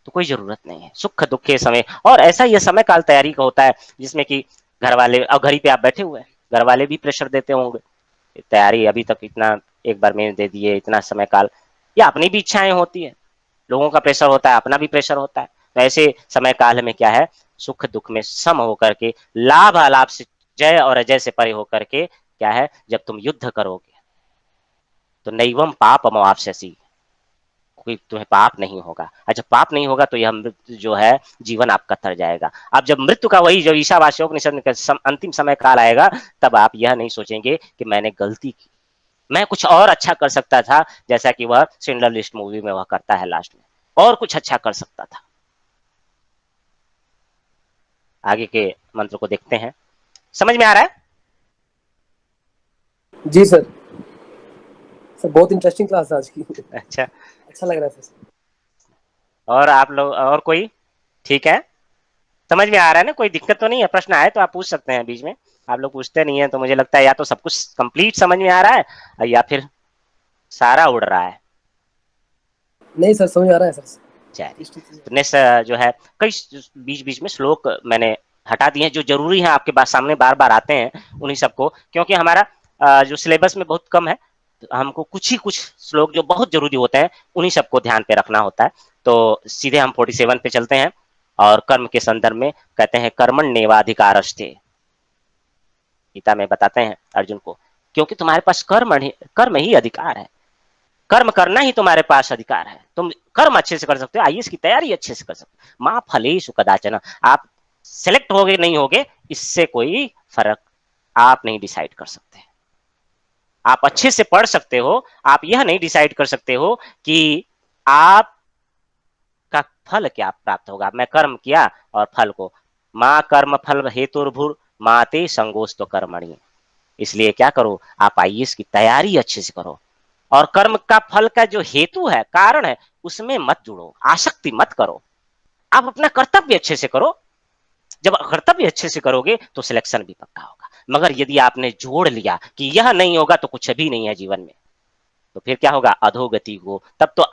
तो कोई जरूरत नहीं है। सुख दुखे समय, और ऐसा यह समय काल तैयारी का होता है जिसमें कि घर वाले, और घर ही पे आप बैठे हुए हैं, घर वाले भी प्रेशर देते होंगे, तैयारी अभी तक इतना एक बार में दे दिए, इतना समय काल, या अपनी भी इच्छाएं होती है। लोगों का प्रेशर होता है, अपना भी प्रेशर होता है। तो ऐसे समय काल में क्या है, सुख दुख में सम होकर के, लाभ अलाभ से, जय और अजय से परे होकर के क्या है, जब तुम युद्ध करोगे तो नैवम पापमवाप्स्यसि, कोई तुम्हें पाप नहीं होगा। अच्छा, पाप नहीं होगा तो यह मृत्यु जो है जीवन आपका तर जाएगा। अब जब मृत्यु का वही जो ईशावास्योपनिषद में अंतिम समय काल आएगा, तब आप यह नहीं सोचेंगे कि मैंने गलती की, मैं कुछ और अच्छा कर सकता था, जैसा कि वह शिंडलर लिस्ट मूवी में वह करता है लास्ट में, और कुछ अच्छा कर सकता था। आगे के मंत्र को देखते हैं, समझ में आ रहा है? जी सर, सर बहुत इंटरेस्टिंग क्लास है आज की। अच्छा, अच्छा लग रहा है सर। और आप लोग, और कोई ठीक है, समझ में आ रहा है ना? कोई दिक्कत तो नहीं है? प्रश्न आए तो आप पूछ सकते हैं बीच में, आप लोग पूछते नहीं है, तो मुझे लगता है या तो सब कुछ कंप्लीट समझ में आ रहा है या फिर सारा उड़ रहा है। नहीं सर, समझ आ रहा है सर। चलिए, तो नेक्स्ट जो है, कई बीच बीच में श्लोक मैंने हटा दिए हैं जो जरूरी है, आपके पास सामने बार बार आते हैं, उन्हीं सबको, क्योंकि हमारा जो सिलेबस में बहुत कम है, तो हमको कुछ ही कुछ श्लोक जो बहुत जरूरी होते हैं, उन्हीं सबको ध्यान पे रखना होता है। तो सीधे हम 47 पे चलते हैं, और कर्म के संदर्भ में कहते हैं कर्मण्येवाधिकारस्ते, गीता में बताते हैं अर्जुन को, क्योंकि तुम्हारे पास कर्म ही अधिकार है, कर्म करना ही तुम्हारे पास अधिकार है। तुम कर्म अच्छे से कर सकते हो, आईएएस की तैयारी अच्छे से कर सकते हो, माँ फलेषु कदाचन, आप सेलेक्ट होगे नहीं होगे इससे कोई फर्क आप नहीं डिसाइड कर सकते। आप अच्छे से पढ़ सकते हो, आप यह नहीं डिसाइड कर सकते हो कि आप का फल क्या प्राप्त होगा। मैं कर्म किया और फल को, माँ कर्म फल हेतुर्भुर माते संगोस्तो कर्मणि, इसलिए क्या करो, आप आईएएस की तैयारी अच्छे से करो, और कर्म का फल का जो हेतु है, कारण है, उसमें मत जुड़ो, आसक्ति मत करो, आप अपना कर्तव्य अच्छे से करो। जब कर्तव्य अच्छे से करोगे तो सिलेक्शन भी पक्का होगा। मगर यदि आपने जोड़ लिया कि यह नहीं होगा तो कुछ भी नहीं है जीवन में, तो फिर क्या होगा, अधोगति को। तब तो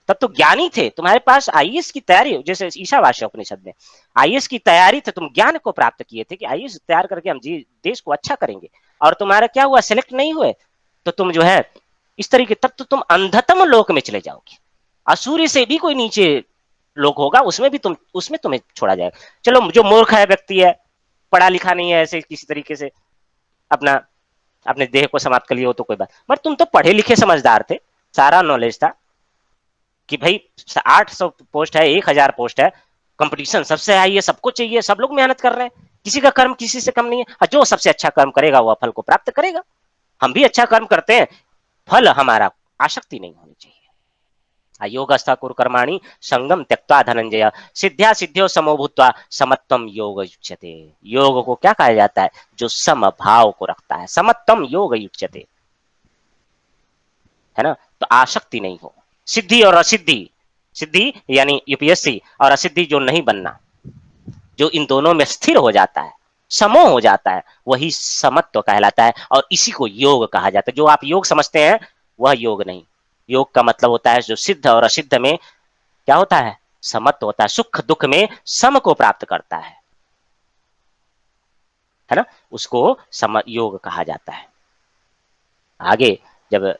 तब तो ज्ञानी थे, तुम्हारे पास आईएएस की तैयारी, जैसे ईशावास्य उपनिषद में आईएएस की तैयारी थे, तुम ज्ञान को प्राप्त किए थे कि आईएएस तैयार करके हम देश को अच्छा करेंगे, और तुम्हारा क्या हुआ, सिलेक्ट नहीं हुए, तो तुम जो है इस तरीके, तब तो तुम अंधतम लोक में चले जाओगे, असूर्य से भी कोई नीचे लोक होगा, उसमें तुम्हें छोड़ा जाएगा। चलो, जो मूर्ख है व्यक्ति है, पढ़ा लिखा नहीं है, ऐसे किसी तरीके से अपना अपने देह को समाप्त कर लिया हो तो कोई बात, पर तुम तो पढ़े लिखे समझदार थे, सारा नॉलेज था कि भाई 800 पोस्ट है, 1000 पोस्ट है, कंपटीशन सबसे हाई है, सबको चाहिए, सब लोग मेहनत कर रहे हैं, किसी का कर्म किसी से कम नहीं है, और जो सबसे अच्छा कर्म करेगा वह फल को प्राप्त करेगा। हम भी अच्छा कर्म करते हैं, फल हमारा आसक्ति नहीं होनी चाहिए। योगस्थ कुरु कर्माणि संगम त्यक्त्वा धनंजय सिद्ध्या सिद्ध्यो समो भूत्वा समत्वम योग युज्यते। योग को क्या कहा जाता है, जो समभाव को रखता है, समत्वम योग युज्यते, है ना? तो आसक्ति नहीं हो, सिद्धि और असिद्धि, सिद्धि यानी यूपीएससी, और असिद्धि जो नहीं बनना, जो इन दोनों में स्थिर हो जाता है, समो हो जाता है, वही समत्व कहलाता है, और इसी को योग कहा जाता है। जो आप योग समझते हैं वह योग नहीं, योग का मतलब होता है जो सिद्ध और असिद्ध में क्या होता है, समत्व होता है, सुख दुख में सम को प्राप्त करता है ना, उसको योग कहा जाता है। आगे जब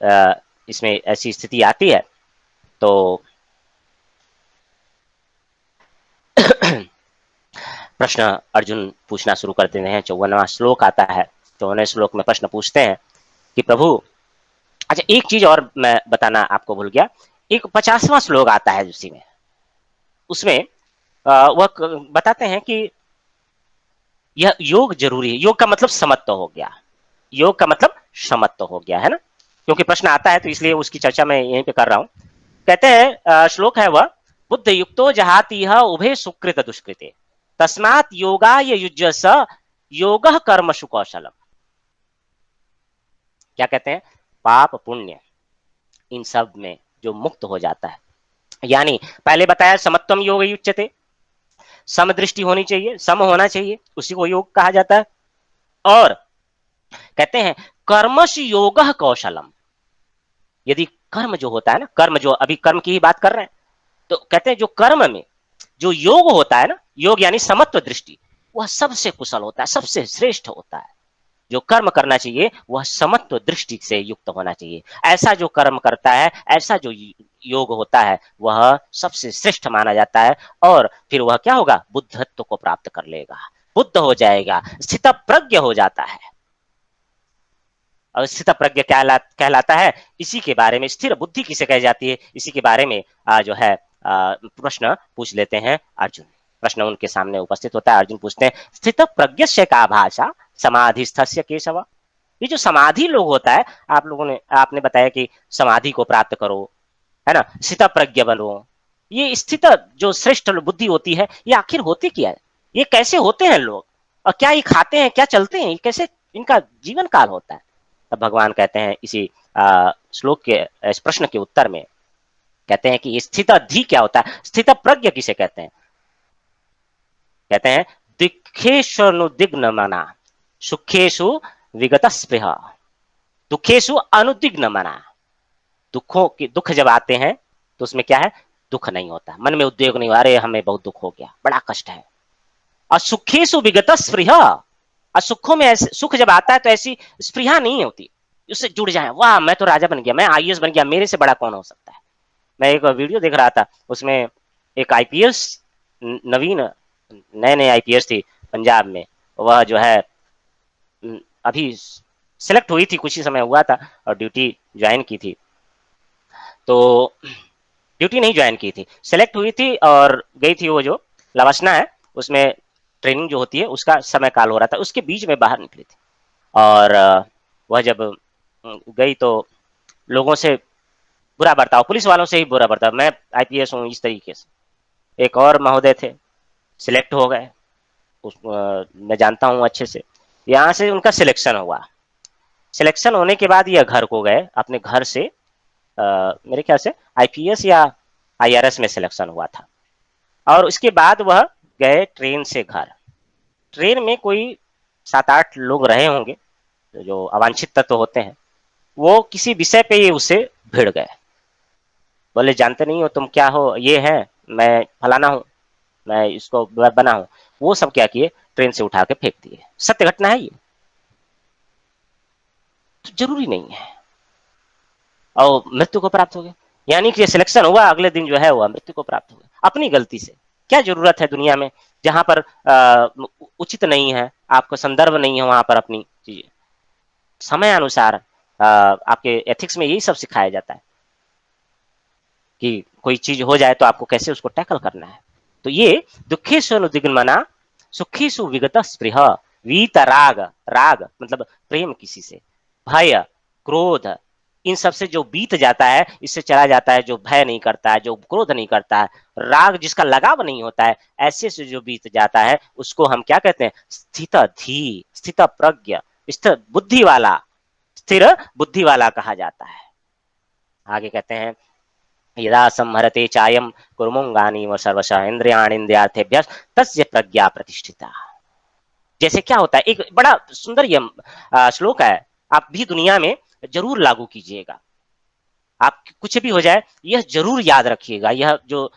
इसमें ऐसी स्थिति आती है तो प्रश्न अर्जुन पूछना शुरू कर देते हैं। 54वां श्लोक आता है, 54वें श्लोक में प्रश्न पूछते हैं कि प्रभु, अच्छा एक चीज और मैं बताना आपको भूल गया, एक 50वां श्लोक आता है उसी में, उसमें वह बताते हैं कि यह योग जरूरी है, योग का मतलब समत्व हो गया, योग का मतलब समत्व हो गया, है ना? क्योंकि प्रश्न आता है तो इसलिए उसकी चर्चा मैं यहीं पे कर रहा हूं। कहते हैं श्लोक है वह, बुद्ध युक्तो जहाति उभे सुकृत दुष्कृते तस्मात योगाय युज्यस योगः कर्मसु कौशलम। क्या कहते हैं, पाप पुण्य इन सब में जो मुक्त हो जाता है, यानी पहले बताया समत्वम योग युज्यते, समदृष्टि होनी चाहिए, सम होना चाहिए, उसी को योग कहा जाता है। और कहते हैं कर्मसु योगः कौशलम, यदि कर्म जो होता है ना, कर्म जो अभी कर्म की ही बात कर रहे हैं, तो कहते हैं जो कर्म में जो योग होता है ना, योग यानी समत्व दृष्टि, वह सबसे कुशल होता है, सबसे श्रेष्ठ होता है। जो कर्म करना चाहिए वह समत्व दृष्टि से युक्त होना चाहिए। ऐसा जो कर्म करता है, ऐसा जो योग होता है वह सबसे श्रेष्ठ माना जाता है, और फिर वह क्या होगा, बुद्धत्व को प्राप्त कर लेगा, बुद्ध हो जाएगा, स्थित प्रज्ञ हो जाता है। और स्थित प्रज्ञ कहलाता है, इसी के बारे में स्थिर बुद्धि किसे कही जाती है, इसी के बारे में जो है प्रश्न पूछ लेते हैं अर्जुन। प्रश्न उनके सामने उपस्थित होता है, अर्जुन पूछते हैं, स्थित प्रज्ञस्य का भाषा समाधिस्थस्य केशव। ये जो समाधि लोग होता है, आपने बताया कि समाधि को प्राप्त करो, है ना, स्थित प्रज्ञ बनो। ये स्थित जो श्रेष्ठ बुद्धि होती है, ये आखिर होती क्या है, ये कैसे होते हैं लोग, और क्या ये खाते हैं, क्या चलते हैं, ये कैसे इनका जीवन काल होता है। तब भगवान कहते हैं इसी श्लोक के इस प्रश्न के उत्तर में, कहते हैं कि स्थित धी क्या होता है, स्थित प्रज्ञ किसे कहते हैं, कहते हैं दुखेशु अनुदिग्न मना सुखेशु विगत स्पृह। दुखेशु अनुदिग्न मना, दुख जब आते हैं तो उसमें क्या है, दुख नहीं होता, मन में उद्वेग नहीं, अरे हमें बहुत दुख हो गया, बड़ा कष्ट है। और सुखेशु विगत स्पृह, और सुखों में ऐसे, सुख जब आता है तो ऐसी स्पृहा नहीं होती, उससे जुड़ जाए, वाह मैं तो राजा बन गया, मैं आईएएस बन गया, मेरे से बड़ा कौन हो सकता है। मैं एक वीडियो देख रहा था, उसमें एक आईपीएस, नवीन नए नए आईपीएस थी पंजाब में, वह जो है अभी सेलेक्ट हुई थी, कुछ ही समय हुआ था, और ड्यूटी ज्वाइन की थी, तो ड्यूटी नहीं ज्वाइन की थी, सेलेक्ट हुई थी और गई थी, वो जो लवासना है उसमें ट्रेनिंग जो होती है उसका समय काल हो रहा था, उसके बीच में बाहर निकली थी। और वह जब गई तो लोगों से बुरा बर्ताव, पुलिस वालों से ही बुरा बर्ताव, मैं आईपीएस हूँ इस तरीके से। एक और महोदय थे, सिलेक्ट हो गए, मैं जानता हूँ अच्छे से, यहाँ से उनका सिलेक्शन हुआ, सिलेक्शन होने के बाद ये घर को गए, अपने घर से मेरे ख्याल से आईपीएस या आईआरएस में सिलेक्शन हुआ था, और उसके बाद वह गए ट्रेन से घर। ट्रेन में कोई 7-8 लोग रहे होंगे जो अवांछित तत्व होते हैं, वो किसी विषय पे ये उससे भिड़ गए, बोले जानते नहीं हो तुम क्या हो, ये है, मैं फलाना हूँ, मैं इसको बना हूँ। वो सब क्या किए, ट्रेन से उठा के फेंक दिए, सत्य घटना है ये, तो जरूरी नहीं है, और मृत्यु को प्राप्त हो गया, यानी कि सिलेक्शन हुआ, अगले दिन जो है वह मृत्यु को प्राप्त हो गया अपनी गलती से। क्या जरूरत है दुनिया में जहां पर उचित नहीं है, आपको संदर्भ नहीं है वहां पर अपनी चीजें, समय अनुसार आपके एथिक्स में यही सब सिखाया जाता है कि कोई चीज हो जाए तो आपको कैसे उसको टैकल करना है। तो ये दुखेशु अनुदिग्नमना सुखेशु विगत स्पृह, वीत राग, राग मतलब प्रेम किसी से, भय, क्रोध, इन सब से जो बीत जाता है, इससे चला जाता है, जो भय नहीं करता है, जो क्रोध नहीं करता है, राग जिसका लगाव नहीं होता है, ऐसे से जो बीत जाता है, उसको हम क्या कहते हैं, स्थित धी, स्थित प्रज्ञ, स्थिर बुद्धि वाला, स्थिर बुद्धि वाला कहा जाता है। आगे कहते हैं, यदा संहरते चायम कुर्मुंगानीव सर्वशः इंद्रियाणीन्द्रियार्थेभ्यः तस्य प्रज्ञा प्रतिष्ठिता। जैसे क्या होता है, एक बड़ा सुंदर ये श्लोक है, आप भी दुनिया में जरूर लागू कीजिएगा, आप कुछ भी हो जाए यह जरूर याद रखिएगा, यह जो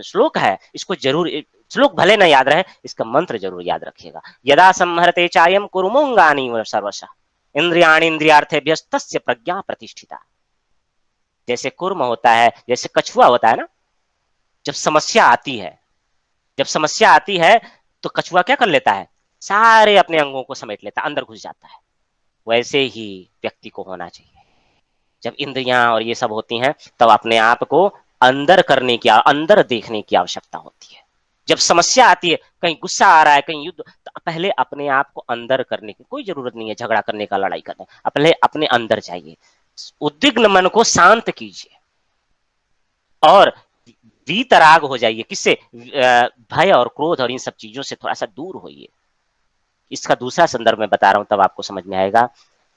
श्लोक है इसको जरूर, श्लोक भले ना याद रहे, इसका मंत्र जरूर याद रखिएगा। यदा संहरते चायम कुर्मुंगानीव सर्वशः इंद्रियाणीन्द्रियार्थेभ्यः तस्य प्रज्ञा प्रतिष्ठिता। जैसे कुर्म होता है, जैसे कछुआ होता है ना, जब समस्या आती है, जब समस्या आती है तो कछुआ क्या कर लेता है, सारे अपने अंगों को समेट लेता है, अंदर घुस जाता है। वैसे ही व्यक्ति को होना चाहिए, जब इंद्रियां और ये सब होती हैं तब अपने आप को अंदर करने की, अंदर देखने की आवश्यकता होती है। जब समस्या आती है, कहीं गुस्सा आ रहा है, कहीं युद्ध, तो पहले अपने आप को अंदर करने की, कोई जरूरत नहीं है झगड़ा करने का, लड़ाई करने, पहले अपने अंदर जाइए, उद्विग्न मन को शांत कीजिए और वीतराग हो जाइए, किससे, भय और क्रोध और इन सब चीजों से थोड़ा सा दूर होइए। इसका दूसरा संदर्भ में बता रहा हूं, तब आपको समझ में आएगा।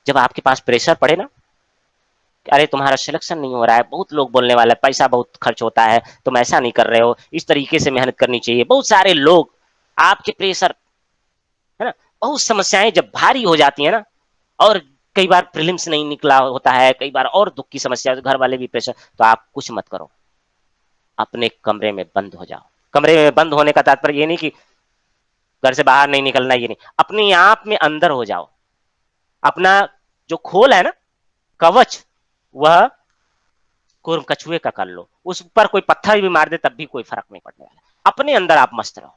जब आपके पास प्रेशर पड़े ना, अरे तुम्हारा सिलेक्शन नहीं हो रहा है, बहुत लोग बोलने वाला है, पैसा बहुत खर्च होता है, तुम ऐसा नहीं कर रहे हो, इस तरीके से मेहनत करनी चाहिए, बहुत सारे लोग आपके प्रेशर, है ना, बहुत समस्याएं जब भारी हो जाती है ना, और कई बार प्रीलिम्स नहीं निकला होता है, कई बार और दुख की समस्या, घर वाले भी प्रेशर, तो आप कुछ मत करो, अपने कमरे में बंद हो जाओ। कमरे में बंद होने का तात्पर्य ये नहीं कि घर से बाहर नहीं निकलना, ये नहीं, अपने आप में अंदर हो जाओ, अपना जो खोल है ना, कवच, वह कुर्म कछुए का कर लो, उस पर कोई पत्थर भी मार दे तब भी कोई फर्क नहीं पड़ने वाला। अपने अंदर आप मस्त रहो,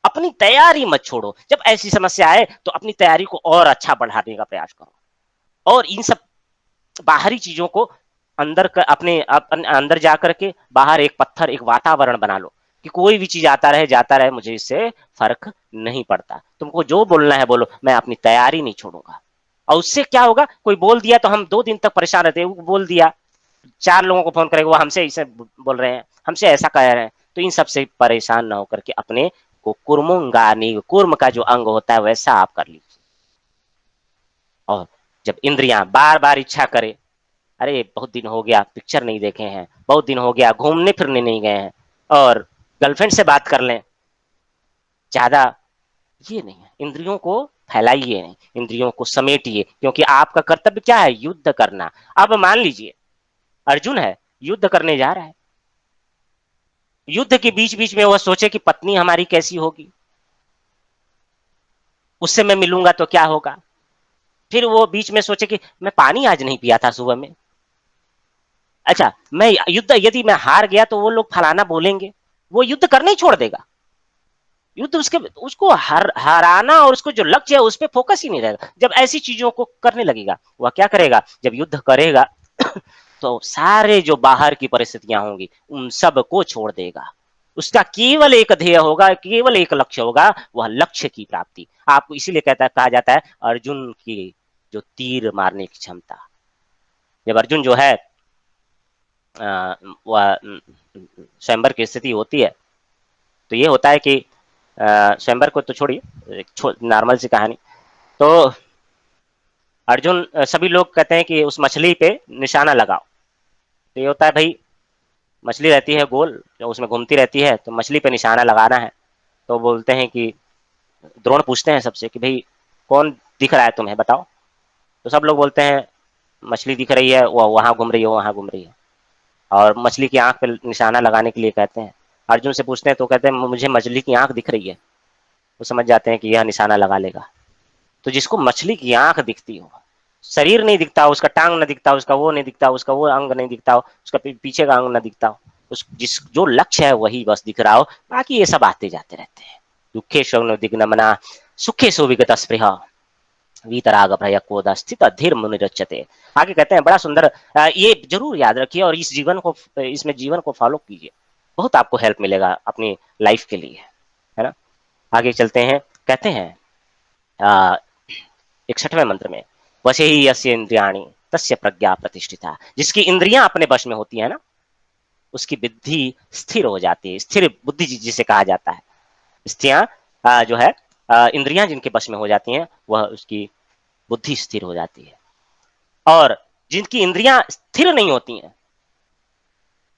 अपनी तैयारी मत छोड़ो। जब ऐसी समस्या आए तो अपनी तैयारी को और अच्छा बढ़ाने का प्रयास करो, और इन सब बाहरी चीजों को अंदर अपने अंदर जा करके बाहर एक पत्थर, एक वातावरण बना लो कि कोई भी चीज आता रहे जाता रहे, मुझे इससे फर्क नहीं पड़ता। तुमको जो बोलना है बोलो, मैं अपनी तैयारी नहीं छोड़ूंगा। और उससे क्या होगा, कोई बोल दिया तो हम 2 दिन तक परेशान रहते हैं, वो बोल दिया, 4 लोगों को फोन करेगा, वो हमसे ऐसे बोल रहे हैं, हमसे ऐसा कह रहे हैं। तो इन सबसे परेशान ना होकर के अपने को कुर्मुंगानी, कुर्म का जो अंग होता है वैसा आप कर लीजिए। और जब इंद्रियां बार बार इच्छा करे, अरे बहुत दिन हो गया पिक्चर नहीं देखे हैं, बहुत दिन हो गया घूमने फिरने नहीं गए हैं, और गर्लफ्रेंड से बात कर लें ज्यादा, ये नहीं है। इंद्रियों को फैलाइए नहीं, इंद्रियों को समेटिए, क्योंकि आपका कर्तव्य क्या है, युद्ध करना। अब मान लीजिए अर्जुन है, युद्ध करने जा रहा है, युद्ध के बीच बीच में वह सोचे कि पत्नी हमारी कैसी होगी, उससे मैं मिलूंगा तो क्या होगा। फिर वो बीच में सोचे कि मैं पानी आज नहीं पिया था सुबह में, अच्छा मैं युद्ध यदि मैं हार गया तो वो लोग फलाना बोलेंगे, वो युद्ध करना ही छोड़ देगा। युद्ध उसके उसको हराना और उसको जो लक्ष्य है उस पर फोकस ही नहीं रहेगा। जब ऐसी चीजों को करने लगेगा, वह क्या करेगा, जब युद्ध करेगा तो सारे जो बाहर की परिस्थितियां होंगी उन सब को छोड़ देगा। उसका केवल एक ध्येय होगा, केवल एक लक्ष्य होगा, वह लक्ष्य की प्राप्ति। आपको इसीलिए कहा जाता है अर्जुन की जो तीर मारने की क्षमता। जब अर्जुन जो है वह स्वयंवर की स्थिति होती है, तो ये होता है कि स्वयंवर को तो छोड़िए, नॉर्मल सी कहानी। तो अर्जुन, सभी लोग कहते हैं कि उस मछली पे निशाना लगाओ। तो ये होता है भाई, मछली रहती है गोल, जो उसमें घूमती रहती है, तो मछली पे निशाना लगाना है। तो बोलते हैं कि द्रोण पूछते हैं सबसे कि भाई कौन दिख रहा है तुम्हें, बताओ। तो सब लोग बोलते हैं मछली दिख रही है, वो वहां घूम रही है, वहां घूम रही है। और मछली की आंख पे निशाना लगाने के लिए कहते हैं। अर्जुन से पूछते हैं तो कहते हैं मुझे मछली की आंख दिख रही है। वो समझ जाते हैं कि यह निशाना लगा लेगा। तो जिसको मछली की आंख दिखती हो, शरीर नहीं दिखता, उसका टांग नहीं दिखता, उसका वो नहीं दिखता, उसका वो अंग नहीं दिखता हो, उसका पीछे का अंग नहीं दिखता हो, उस जिस जो लक्ष्य है वही बस दिख रहा हो, बाकी ये सब आते जाते रहते हैं। दुखे शौन दिग्नमना सुखे सो विगत स्पृहा वीतराग भयकोद स्थित धीर मुनिरच्यते। आगे कहते हैं बड़ा सुंदर, ये जरूर याद रखिए और इस जीवन को, इसमें जीवन को फॉलो कीजिए, बहुत आपको हेल्प मिलेगा अपनी लाइफ के लिए, है ना। आगे चलते हैं, कहते हैं 61वें मंत्र में, वशे ही यस्य इंद्रियाणि तस्य प्रज्ञा प्रतिष्ठिता। जिसकी इंद्रियां अपने वश में होती है ना, उसकी बुद्धि स्थिर हो जाती है। स्थिर बुद्धि जिसे कहा जाता है, स्त्रियां जो है इंद्रियां जिनके वश में हो जाती हैं, वह उसकी बुद्धि स्थिर हो जाती है। और जिनकी इंद्रियां स्थिर नहीं होती हैं,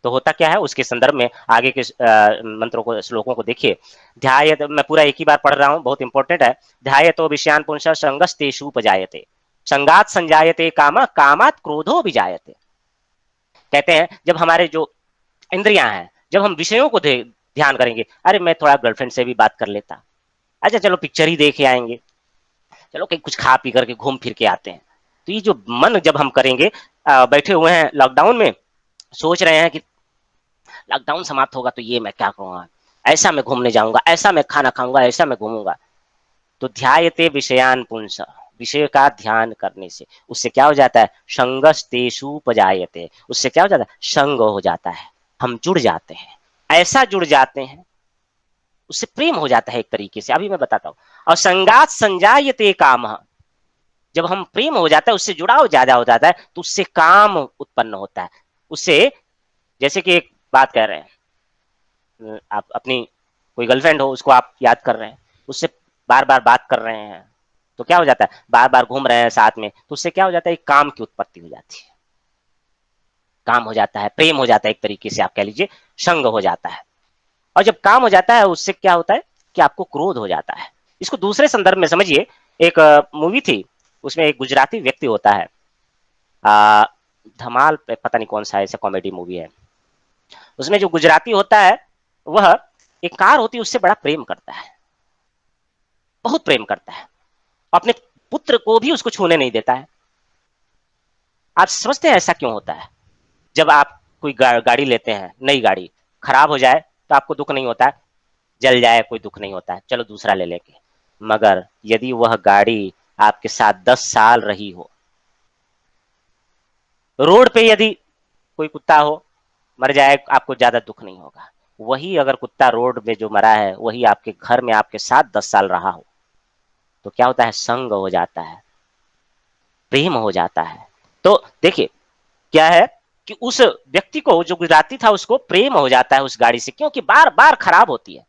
तो होता क्या है, उसके संदर्भ में आगे के मंत्रों को, श्लोकों को देखिए। ध्यायत, मैं पूरा एक ही बार पढ़ रहा हूं, बहुत इंपॉर्टेंट है। ध्यायतो विषयान पुंस संगस्तेषु उपजायते संगात संजायते काम कामात क्रोधो विजायते। कहते हैं जब हमारे जो इंद्रियां हैं, जब हम विषयों को ध्यान करेंगे, अरे मैं थोड़ा गर्लफ्रेंड से भी बात कर लेता, अच्छा चलो पिक्चर ही देख आएंगे, चलो कहीं कुछ खा पी करके घूम फिर के आते हैं। तो ये जो मन जब हम करेंगे, बैठे हुए हैं लॉकडाउन में, सोच रहे हैं कि लॉकडाउन समाप्त होगा तो ये मैं क्या करूंगा, ऐसा मैं घूमने जाऊंगा, ऐसा मैं खाना खाऊंगा, ऐसा मैं घूमूंगा। तो ध्यायते विषयान पुंस, विषय का ध्यान करने से उससे क्या हो जाता है, संगस्तेषु उपजायते, उससे क्या हो जाता है, संग हो जाता है, हम जुड़ जाते हैं, ऐसा जुड़ जाते हैं, उससे प्रेम हो जाता है एक तरीके से। अभी मैं बताता हूँ। और संगात संजायते काम, जब हम प्रेम हो जाता है, उससे जुड़ाव ज्यादा हो जाता है, तो उससे काम उत्पन्न होता है। उससे, जैसे कि एक बात कह रहे हैं, आप अपनी कोई गर्लफ्रेंड हो, उसको आप याद कर रहे हैं, उससे बार बार बात कर रहे हैं, तो क्या हो जाता है, बार बार घूम रहे हैं साथ में, तो उससे क्या हो जाता है, एक काम की उत्पत्ति हो जाती है, काम हो जाता है, प्रेम हो जाता है, एक तरीके से आप कह लीजिए संग हो जाता है। और जब काम हो जाता है, उससे क्या होता है कि आपको क्रोध हो जाता है। इसको दूसरे संदर्भ में समझिए। एक मूवी थी, उसमें एक गुजराती व्यक्ति होता है, आ, धमाल, पता नहीं कौन सा ऐसा कॉमेडी मूवी है, उसमें जो गुजराती होता है, वह एक कार होती है उससे बड़ा प्रेम करता है, बहुत प्रेम करता है, अपने पुत्र को भी उसको छूने नहीं देता है। आप समझते हैं ऐसा क्यों होता है? जब आप कोई गाड़ी लेते हैं, नई गाड़ी खराब हो जाए तो आपको दुख नहीं होता है, जल जाए कोई दुख नहीं होता है, चलो दूसरा ले लेंगे। मगर यदि वह गाड़ी आपके साथ 10 साल रही हो, रोड पे यदि कोई कुत्ता हो मर जाए, आपको ज्यादा दुख नहीं होगा। वही अगर कुत्ता रोड में जो मरा है वही आपके घर में आपके साथ 10 साल रहा हो, तो क्या होता है, संग हो जाता है, प्रेम हो जाता है। तो देखिए क्या है कि उस व्यक्ति को, जो गुजराती था, उसको प्रेम हो जाता है उस गाड़ी से, क्योंकि बार बार खराब होती है।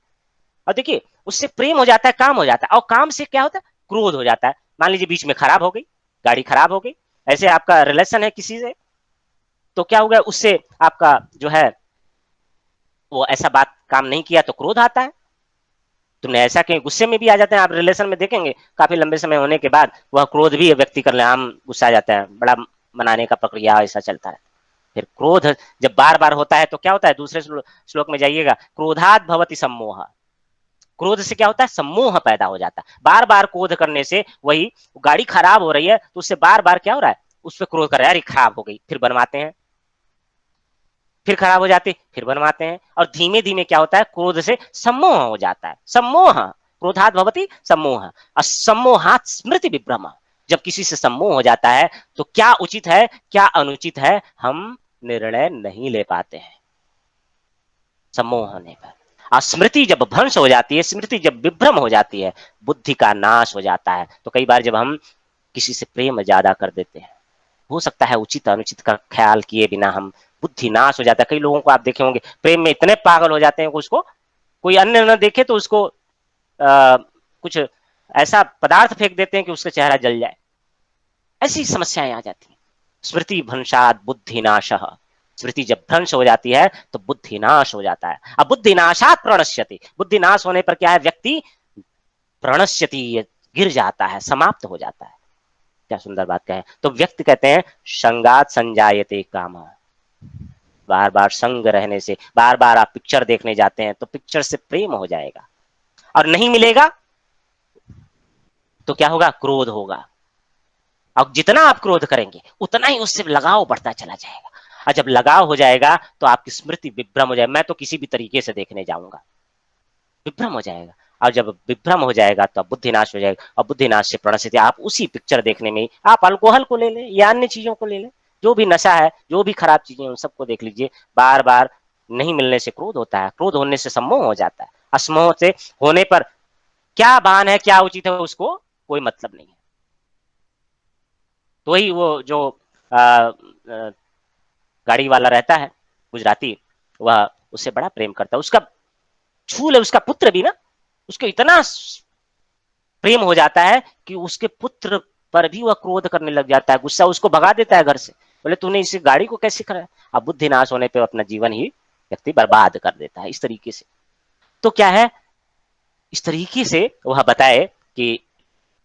और देखिए उससे प्रेम हो जाता है, काम हो जाता है, और काम से क्या होता है, क्रोध हो जाता है। मान लीजिए बीच में खराब हो गई, गाड़ी खराब हो गई, ऐसे आपका रिलेशन है किसी से, तो क्या होगा, उससे आपका जो है वो ऐसा बात काम नहीं किया तो क्रोध आता है। तुमने ऐसा क्यों, गुस्से में भी आ जाते हैं आप, रिलेशन में देखेंगे काफी लंबे समय होने के बाद वह क्रोध भी व्यक्ति कर ले, आम गुस्सा आ जाता है, बड़ा मनाने का प्रक्रिया ऐसा चलता है। फिर क्रोध जब बार बार होता है तो क्या होता है, दूसरे श्लोक में जाइएगा, क्रोधात भवति सम्मोह। क्रोध से क्या होता है, सम्मोह पैदा हो जाता है। बार बार क्रोध करने से, वही गाड़ी खराब हो रही है तो उससे बार बार क्या हो रहा है, उस पर क्रोध कर रहा है, अरे खराब हो गई, फिर बनवाते हैं, फिर खराब हो जाती, फिर बनवाते हैं, और धीमे धीमे क्या होता है, क्रोध से सम्मोह हो जाता है। सम्मोह, क्रोधात भवति सम्मोह, असम्मोहात स्मृति विभ्रम। जब किसी से सम्मोह हो जाता है तो क्या उचित है क्या अनुचित है हम निर्णय नहीं ले पाते हैं, सम्मोह होने पर। और स्मृति जब भ्रंश हो जाती है, स्मृति जब विभ्रम हो जाती है, बुद्धि का नाश हो जाता है। तो कई बार जब हम किसी से प्रेम ज्यादा कर देते हैं, हो सकता है उचित अनुचित का ख्याल किए बिना हम, बुद्धि नाश हो जाता है। कई लोगों को आप देखे होंगे प्रेम में इतने पागल हो जाते हैं कि उसको कोई अन्य न देखे तो उसको कुछ ऐसा पदार्थ फेंक देते हैं कि उसका चेहरा जल जाए, ऐसी समस्याएं आ जाती हैं। स्मृति भ्रंशात बुद्धि नाश, स्मृति जब भ्रंश हो जाती है तो बुद्धि नाश हो जाता है। अब बुद्धि नाशात प्रणश्यति, बुद्धि नाश होने पर क्या है, व्यक्ति प्रणश्यति, गिर जाता है, समाप्त हो जाता है। क्या सुंदर बात कहें, तो व्यक्ति कहते हैं संगात संजायते काम, बार बार संग रहने से, बार बार आप पिक्चर देखने जाते हैं तो पिक्चर से प्रेम हो जाएगा, और नहीं मिलेगा तो क्या होगा, क्रोध होगा। और जितना आप क्रोध करेंगे उतना ही उससे लगाव बढ़ता चला जाएगा, और जब लगाव हो जाएगा तो आपकी स्मृति विभ्रम हो जाएगा, मैं तो किसी भी तरीके से देखने जाऊंगा, विभ्रम हो जाएगा। और जब विभ्रम हो जाएगा तो बुद्धिनाश हो जाएगा, और बुद्धिनाश से प्रणस्थिति, आप उसी पिक्चर देखने में ही आप अल्कोहल को ले लें या अन्य चीजों को ले लें, जो भी नशा है, जो भी खराब चीजें उन सबको देख लीजिए, बार बार नहीं मिलने से क्रोध होता है, क्रोध होने से सम्मोह हो जाता है, असमोह से होने पर क्या बान है क्या उचित है उसको कोई मतलब नहीं है। तो वही वो जो गाड़ी वाला रहता है गुजराती, वह उससे बड़ा प्रेम करता है, उसका छूल है, उसका पुत्र भी ना, उसको इतना प्रेम हो जाता है कि उसके पुत्र पर भी वह क्रोध करने लग जाता है, गुस्सा, उसको भगा देता है घर से, बोले तूने इस गाड़ी को कैसे करा। अब बुद्धि नाश होने पर अपना जीवन ही व्यक्ति बर्बाद कर देता है इस तरीके से। तो क्या है, इस तरीके से वह बताए कि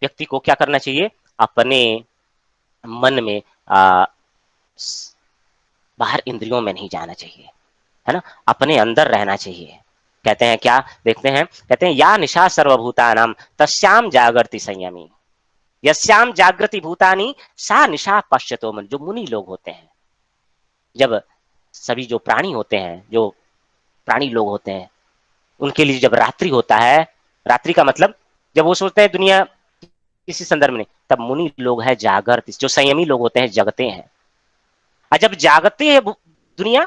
व्यक्ति को क्या करना चाहिए, अपने मन में बाहर इंद्रियों में नहीं जाना चाहिए, है ना, अपने अंदर रहना चाहिए। कहते हैं क्या, देखते हैं, कहते हैं या निशा सर्वभूतानाम तस्याम जागृति संयमी, यस्याम जागृति भूतानी सा निशा पश्यतो मन। जो मुनि लोग होते हैं, जब सभी जो प्राणी होते हैं, जो प्राणी लोग होते हैं, उनके लिए जब रात्रि होता है, रात्रि का मतलब जब वो सोचते हैं दुनिया किसी संदर्भ में, तब मुनि लोग है जागृत, जो संयमी लोग होते हैं जगते हैं, और जब जागते हैं दुनिया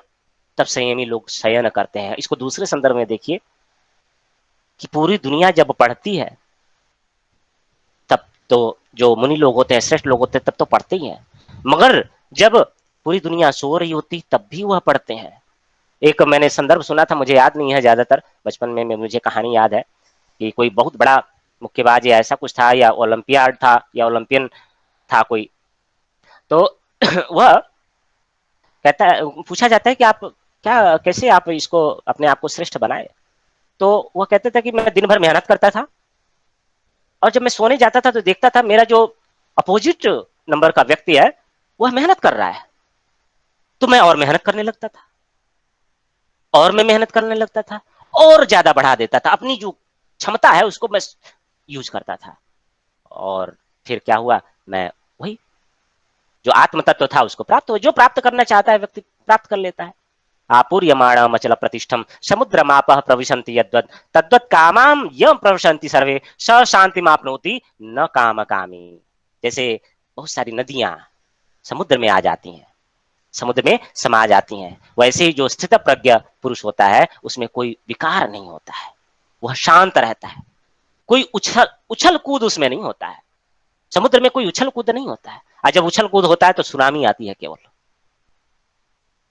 तब संयमी लोग शयन करते हैं। इसको दूसरे संदर्भ में देखिए कि पूरी दुनिया जब पढ़ती है तब तो जो मुनि लोग होते हैं, श्रेष्ठ लोग होते हैं, तब तो पढ़ते ही हैं, मगर जब पूरी दुनिया सो रही होती तब भी वह पढ़ते हैं। एक मैंने संदर्भ सुना था, मुझे याद नहीं है ज्यादातर, बचपन में मुझे कहानी याद है कि कोई बहुत बड़ा मुक्केबाज या ऐसा कुछ था, या ओलंपियाड था, या ओलंपियन था कोई, तो वह कहता है, पूछा जाता है कि आप क्या, कैसे आप इसको अपने आप को श्रेष्ठ बनाए, तो वह कहता था कि मैं दिन भर मेहनत करता था, और जब मैं सोने जाता था तो देखता था मेरा जो अपोजिट नंबर का व्यक्ति है वह मेहनत कर रहा है, तो मैं और मेहनत करने लगता था, और मैं मेहनत करने लगता था, और ज्यादा बढ़ा देता था, अपनी जो क्षमता है उसको मैं यूज करता था, और फिर क्या हुआ, मैं वही जो आत्म तत्व था उसको प्राप्त हो, जो प्राप्त करना चाहता है व्यक्ति प्राप्त कर लेता है। आपूर्यमाणम अचल प्रतिष्ठम समुद्रमापः प्रविशन्ति यद्वत् तद्वत् कामाम यम प्रविशन्ति सर्वे स शांतिमाप्नोति न काम कामी। जैसे बहुत सारी नदियां समुद्र में आ जाती हैं, समुद्र में समा जाती हैं, वैसे ही जो स्थित प्रज्ञ पुरुष होता है उसमें कोई विकार नहीं होता है, वह शांत रहता है, कोई उछल उछल कूद उसमें नहीं होता है। समुद्र में कोई उछल कूद नहीं होता है, और जब उछल कूद होता है तो सुनामी आती है केवल।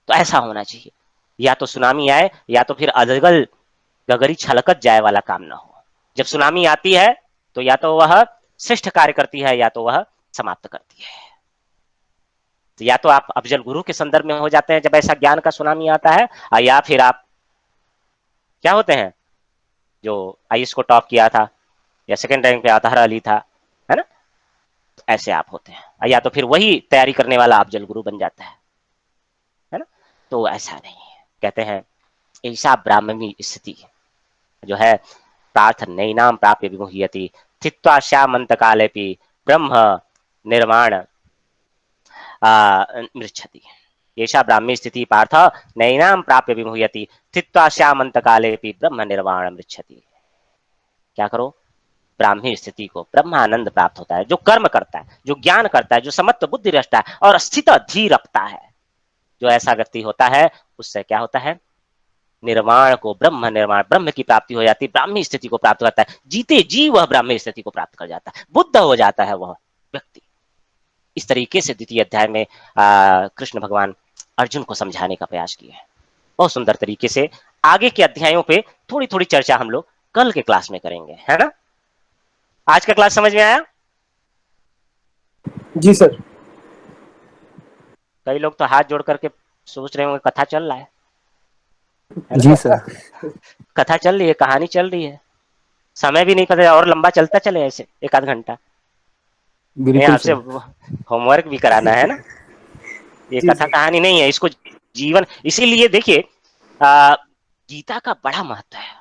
तो ऐसा होना चाहिए, या तो सुनामी आए या तो फिर अजगल गगरी छलकत जाए वाला काम ना हो। जब सुनामी आती है तो या तो वह श्रेष्ठ कार्य करती है या तो वह समाप्त करती है। तो या तो आप अफजल गुरु के संदर्भ में हो जाते हैं जब ऐसा ज्ञान का सुनामी आता है, या फिर आप क्या होते हैं जो आईएएस को टॉप किया था या सेकंड रैंक पे अतहर अली था, है ना, तो ऐसे आप होते हैं, या तो फिर वही तैयारी करने वाला अफजल गुरु बन जाता है ना। तो ऐसा नहीं है, कहते हैं ऐसा ब्राह्मणी स्थिति जो है प्रार्थ नैनाम प्राप्य विमुह्यति स्थित्वा श्यामंत कालेपि ब्रह्म निर्माण मृच्छति। ऐसा ब्राह्मी स्थिति पार्थ नैनाम प्राप्य विमुह्यति स्थित्वा श्यामंत कालेपि ब्रह्म निर्वाण मृच्छति। क्या करो, ब्राह्मी स्थिति को ब्रह्मानंद प्राप्त होता है जो कर्म करता है, जो ज्ञान करता है, जो समत्व बुद्धि रखता है और स्थित धीर रखता है। जो ऐसा व्यक्ति होता है उससे क्या होता है, निर्वाण को, ब्रह्म निर्वाण, ब्रह्म की प्राप्ति हो जाती है, ब्राह्मी स्थिति को प्राप्त करता है, जीते जी वह ब्राह्मी स्थिति को प्राप्त कर जाता है, बुद्ध हो जाता है वह व्यक्ति। इस तरीके से द्वितीय अध्याय में कृष्ण भगवान अर्जुन को समझाने का प्रयास किया है बहुत सुंदर तरीके से। आगे के अध्यायों पे थोड़ी थोड़ी चर्चा हम लोग कल के क्लास में करेंगे, है ना। आज का क्लास समझ में आया? जी सर। कई लोग तो हाथ जोड़ करके सोच रहे होंगे कथा चल रहा है ना। जी सर। कथा चल रही है, कहानी चल रही है, समय भी नहीं पता और लंबा चलता चले ऐसे एक आध घंटा। नहीं, बिल्कुल आपसे सर। होमवर्क भी कराना है ना, ये जी कथा सर। कहानी नहीं है, इसको जीवन। इसीलिए देखिए गीता का बड़ा महत्व है,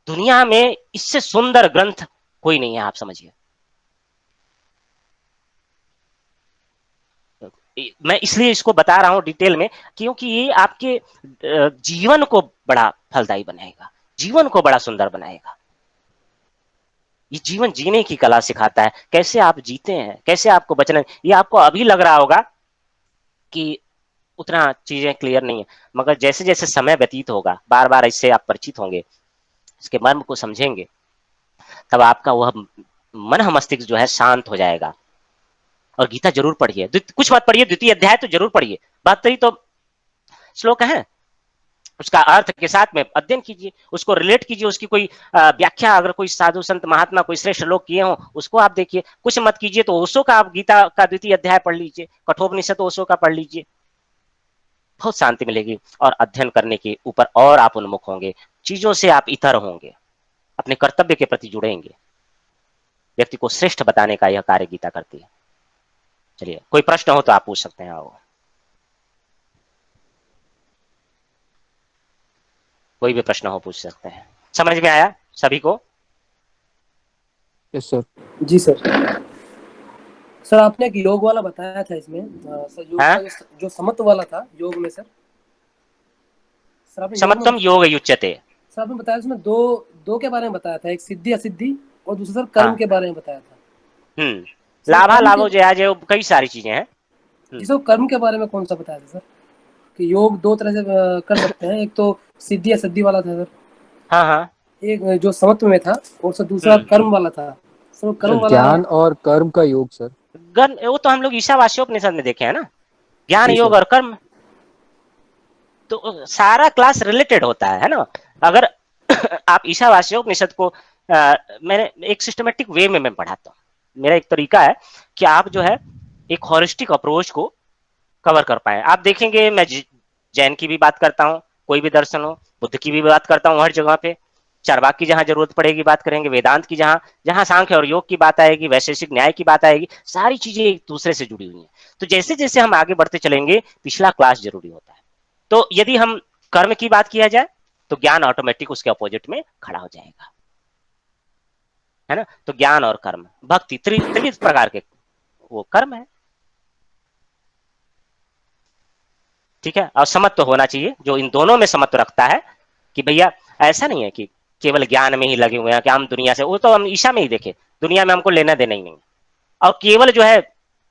दुनिया में इससे सुंदर ग्रंथ कोई नहीं है, आप समझिए। मैं इसलिए इसको बता रहा हूं डिटेल में क्योंकि ये आपके जीवन को बड़ा फलदायी बनाएगा, जीवन को बड़ा सुंदर बनाएगा। ये जीवन जीने की कला सिखाता है, कैसे आप जीते हैं, कैसे आपको बचना है। ये आपको अभी लग रहा होगा कि उतना चीजें क्लियर नहीं है, मगर जैसे जैसे समय व्यतीत होगा, बार बार इससे आप परिचित होंगे, इसके मर्म को समझेंगे, तब आपका वह मन मस्तिष्क जो है शांत हो जाएगा। और गीता जरूर पढ़िए, कुछ मत पढ़िए, द्वितीय अध्याय तो जरूर पढ़िए, बात तो श्लोक है उसका अर्थ के साथ में अध्ययन कीजिए, उसको रिलेट कीजिए, उसकी कोई व्याख्या अगर कोई साधु संत महात्मा कोई श्रेष्ठ लोग किए हो उसको आप देखिए। कुछ मत कीजिए तो ओशो का आप गीता का द्वितीय अध्याय पढ़ लीजिए, कठोपनिषद ओशो का पढ़ लीजिए, बहुत शांति मिलेगी और अध्ययन करने के ऊपर और आप उन्मुख होंगे, चीजों से आप इतर होंगे, अपने कर्तव्य के प्रति जुड़ेंगे। व्यक्ति को श्रेष्ठ बताने का यह कार्य गीता करती है। चलिए, कोई प्रश्न हो तो आप पूछ सकते हैं। आओ, कोई भी प्रश्न हो पूछ सकते हैं। समझ में आया सभी को? Yes sir. जी सर। सर आपने एक योग वाला बताया था इसमें, सर योग हाँ? का जो समत्व वाला था योग में सर, सर आपने योग में समत्वम योग युच्यते। सर आपने बताया उसमें दो दो के बारे में बताया था, एक सिद्धि असिद्धि और दूसरा सर कर्म हाँ। के बारे में बताया था। सर लाभा कर्म के, लाभो जया जय, कई सारी चीजें हैं। जी सर कर्म के बारे में कौन सा बताया था सर, कि योग दो तरह से कर सकते हैं, एक तो सिद्धि असिद्धि वाला था सर, हाँ हाँ। एक जो समत्व में था, और सर दूसरा कर्म वाला था सर, कर्म सर वाला। ज्ञान और कर्म का योग सर। वो तो हम लोग ईशावास्योपनिषद में देखे हैं ना, ज्ञान जी योग सर। और कर्म, तो सारा क्लास रिलेटेड होता है ना। अगर आप ईशावास्योपनिषद को मैंने एक सिस्टमेटिक वे में मैं पढ़ाता हूँ, मेरा एक तरीका है कि आप जो है एक हॉलिस्टिक अप्रोच को कवर कर पाए। आप देखेंगे मैं जैन की भी बात करता हूँ, कोई भी दर्शन हो, बुद्ध की भी बात करता हूँ हर जगह पे, चारवाक की जहां जरूरत पड़ेगी बात करेंगे, वेदांत की जहां जहां सांख्य और योग की बात आएगी, वैशेषिक न्याय की बात आएगी, सारी चीजें एक दूसरे से जुड़ी हुई हैं। तो जैसे जैसे हम आगे बढ़ते चलेंगे पिछला क्लास जरूरी होता है। तो यदि हम कर्म की बात किया जाए तो ज्ञान ऑटोमेटिक उसके अपोजिट में खड़ा हो जाएगा, है ना। तो ज्ञान और कर्म, भक्ति, त्रिविध प्रकार के वो कर्म है। ठीक है, और समत्व तो होना चाहिए जो इन दोनों में समत्व रखता है कि भैया ऐसा नहीं है कि केवल ज्ञान में ही लगे हुए हैं कि हम दुनिया से, वो तो हम ईशा में ही देखे, दुनिया में हमको लेना देना ही नहीं, और केवल जो है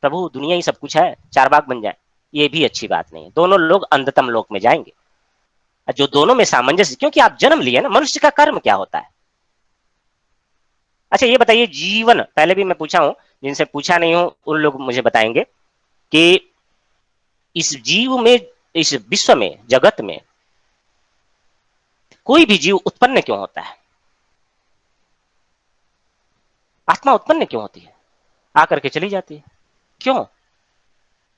प्रभु दुनिया ही सब कुछ है, चार बाग बन जाए, ये भी अच्छी बात नहीं है। दोनों लोग अंधतम लोक में जाएंगे। जो दोनों में सामंजस्य, क्योंकि आप जन्म लिए ना, मनुष्य का कर्म क्या होता है? अच्छा ये बताइए, जीवन, पहले भी मैं पूछा हूं, जिनसे पूछा नहीं हूं उन लोग मुझे बताएंगे कि इस जीव में, इस विश्व में, जगत में कोई भी जीव उत्पन्न क्यों होता है? आत्मा उत्पन्न क्यों होती है? आकर के चली जाती है, क्यों?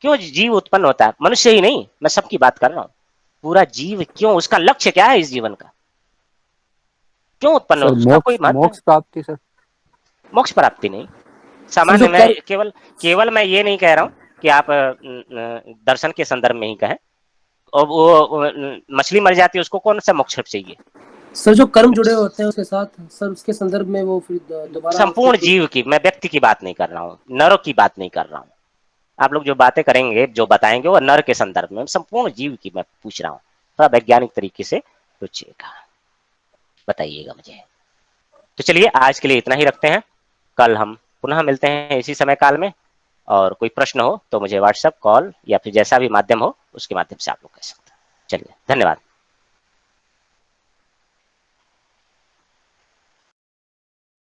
क्यों जीव उत्पन्न होता है? मनुष्य ही नहीं, मैं सबकी बात कर रहा हूं, पूरा जीव क्यों, उसका लक्ष्य क्या है इस जीवन का, क्यों उत्पन्न हो, सर उसका कोई मोक्ष महत्व है? मोक्ष प्राप्ति सर। मोक्ष प्राप्ति नहीं, सर जो सामान्य, मैं कर्म, केवल केवल मैं ये नहीं कह रहा हूं कि आप दर्शन के संदर्भ में ही कहें, और वो मछली मर जाती है उसको कौन सा मोक्ष चाहिए? सर जो कर्म जुड़े होते हैं उसके साथ सर, उसके संदर्भ में वो फिर दोबारा संपूर्ण जीव की, मैं व्यक्ति की बात नहीं कर रहा हूँ, नर की बात नहीं कर रहा हूँ। आप लोग जो बातें करेंगे, जो बताएंगे, वो नर के संदर्भ में, संपूर्ण जीव की मैं पूछ रहा हूँ, थोड़ा वैज्ञानिक तरीके से सोचिएगा, बताइएगा मुझे। तो चलिए आज के लिए इतना ही रखते हैं, कल हम पुनः मिलते हैं इसी समय काल में, और कोई प्रश्न हो तो मुझे व्हाट्सएप, कॉल या फिर जैसा भी माध्यम हो उसके माध्यम से आप लोग कह सकते हैं। चलिए, धन्यवाद।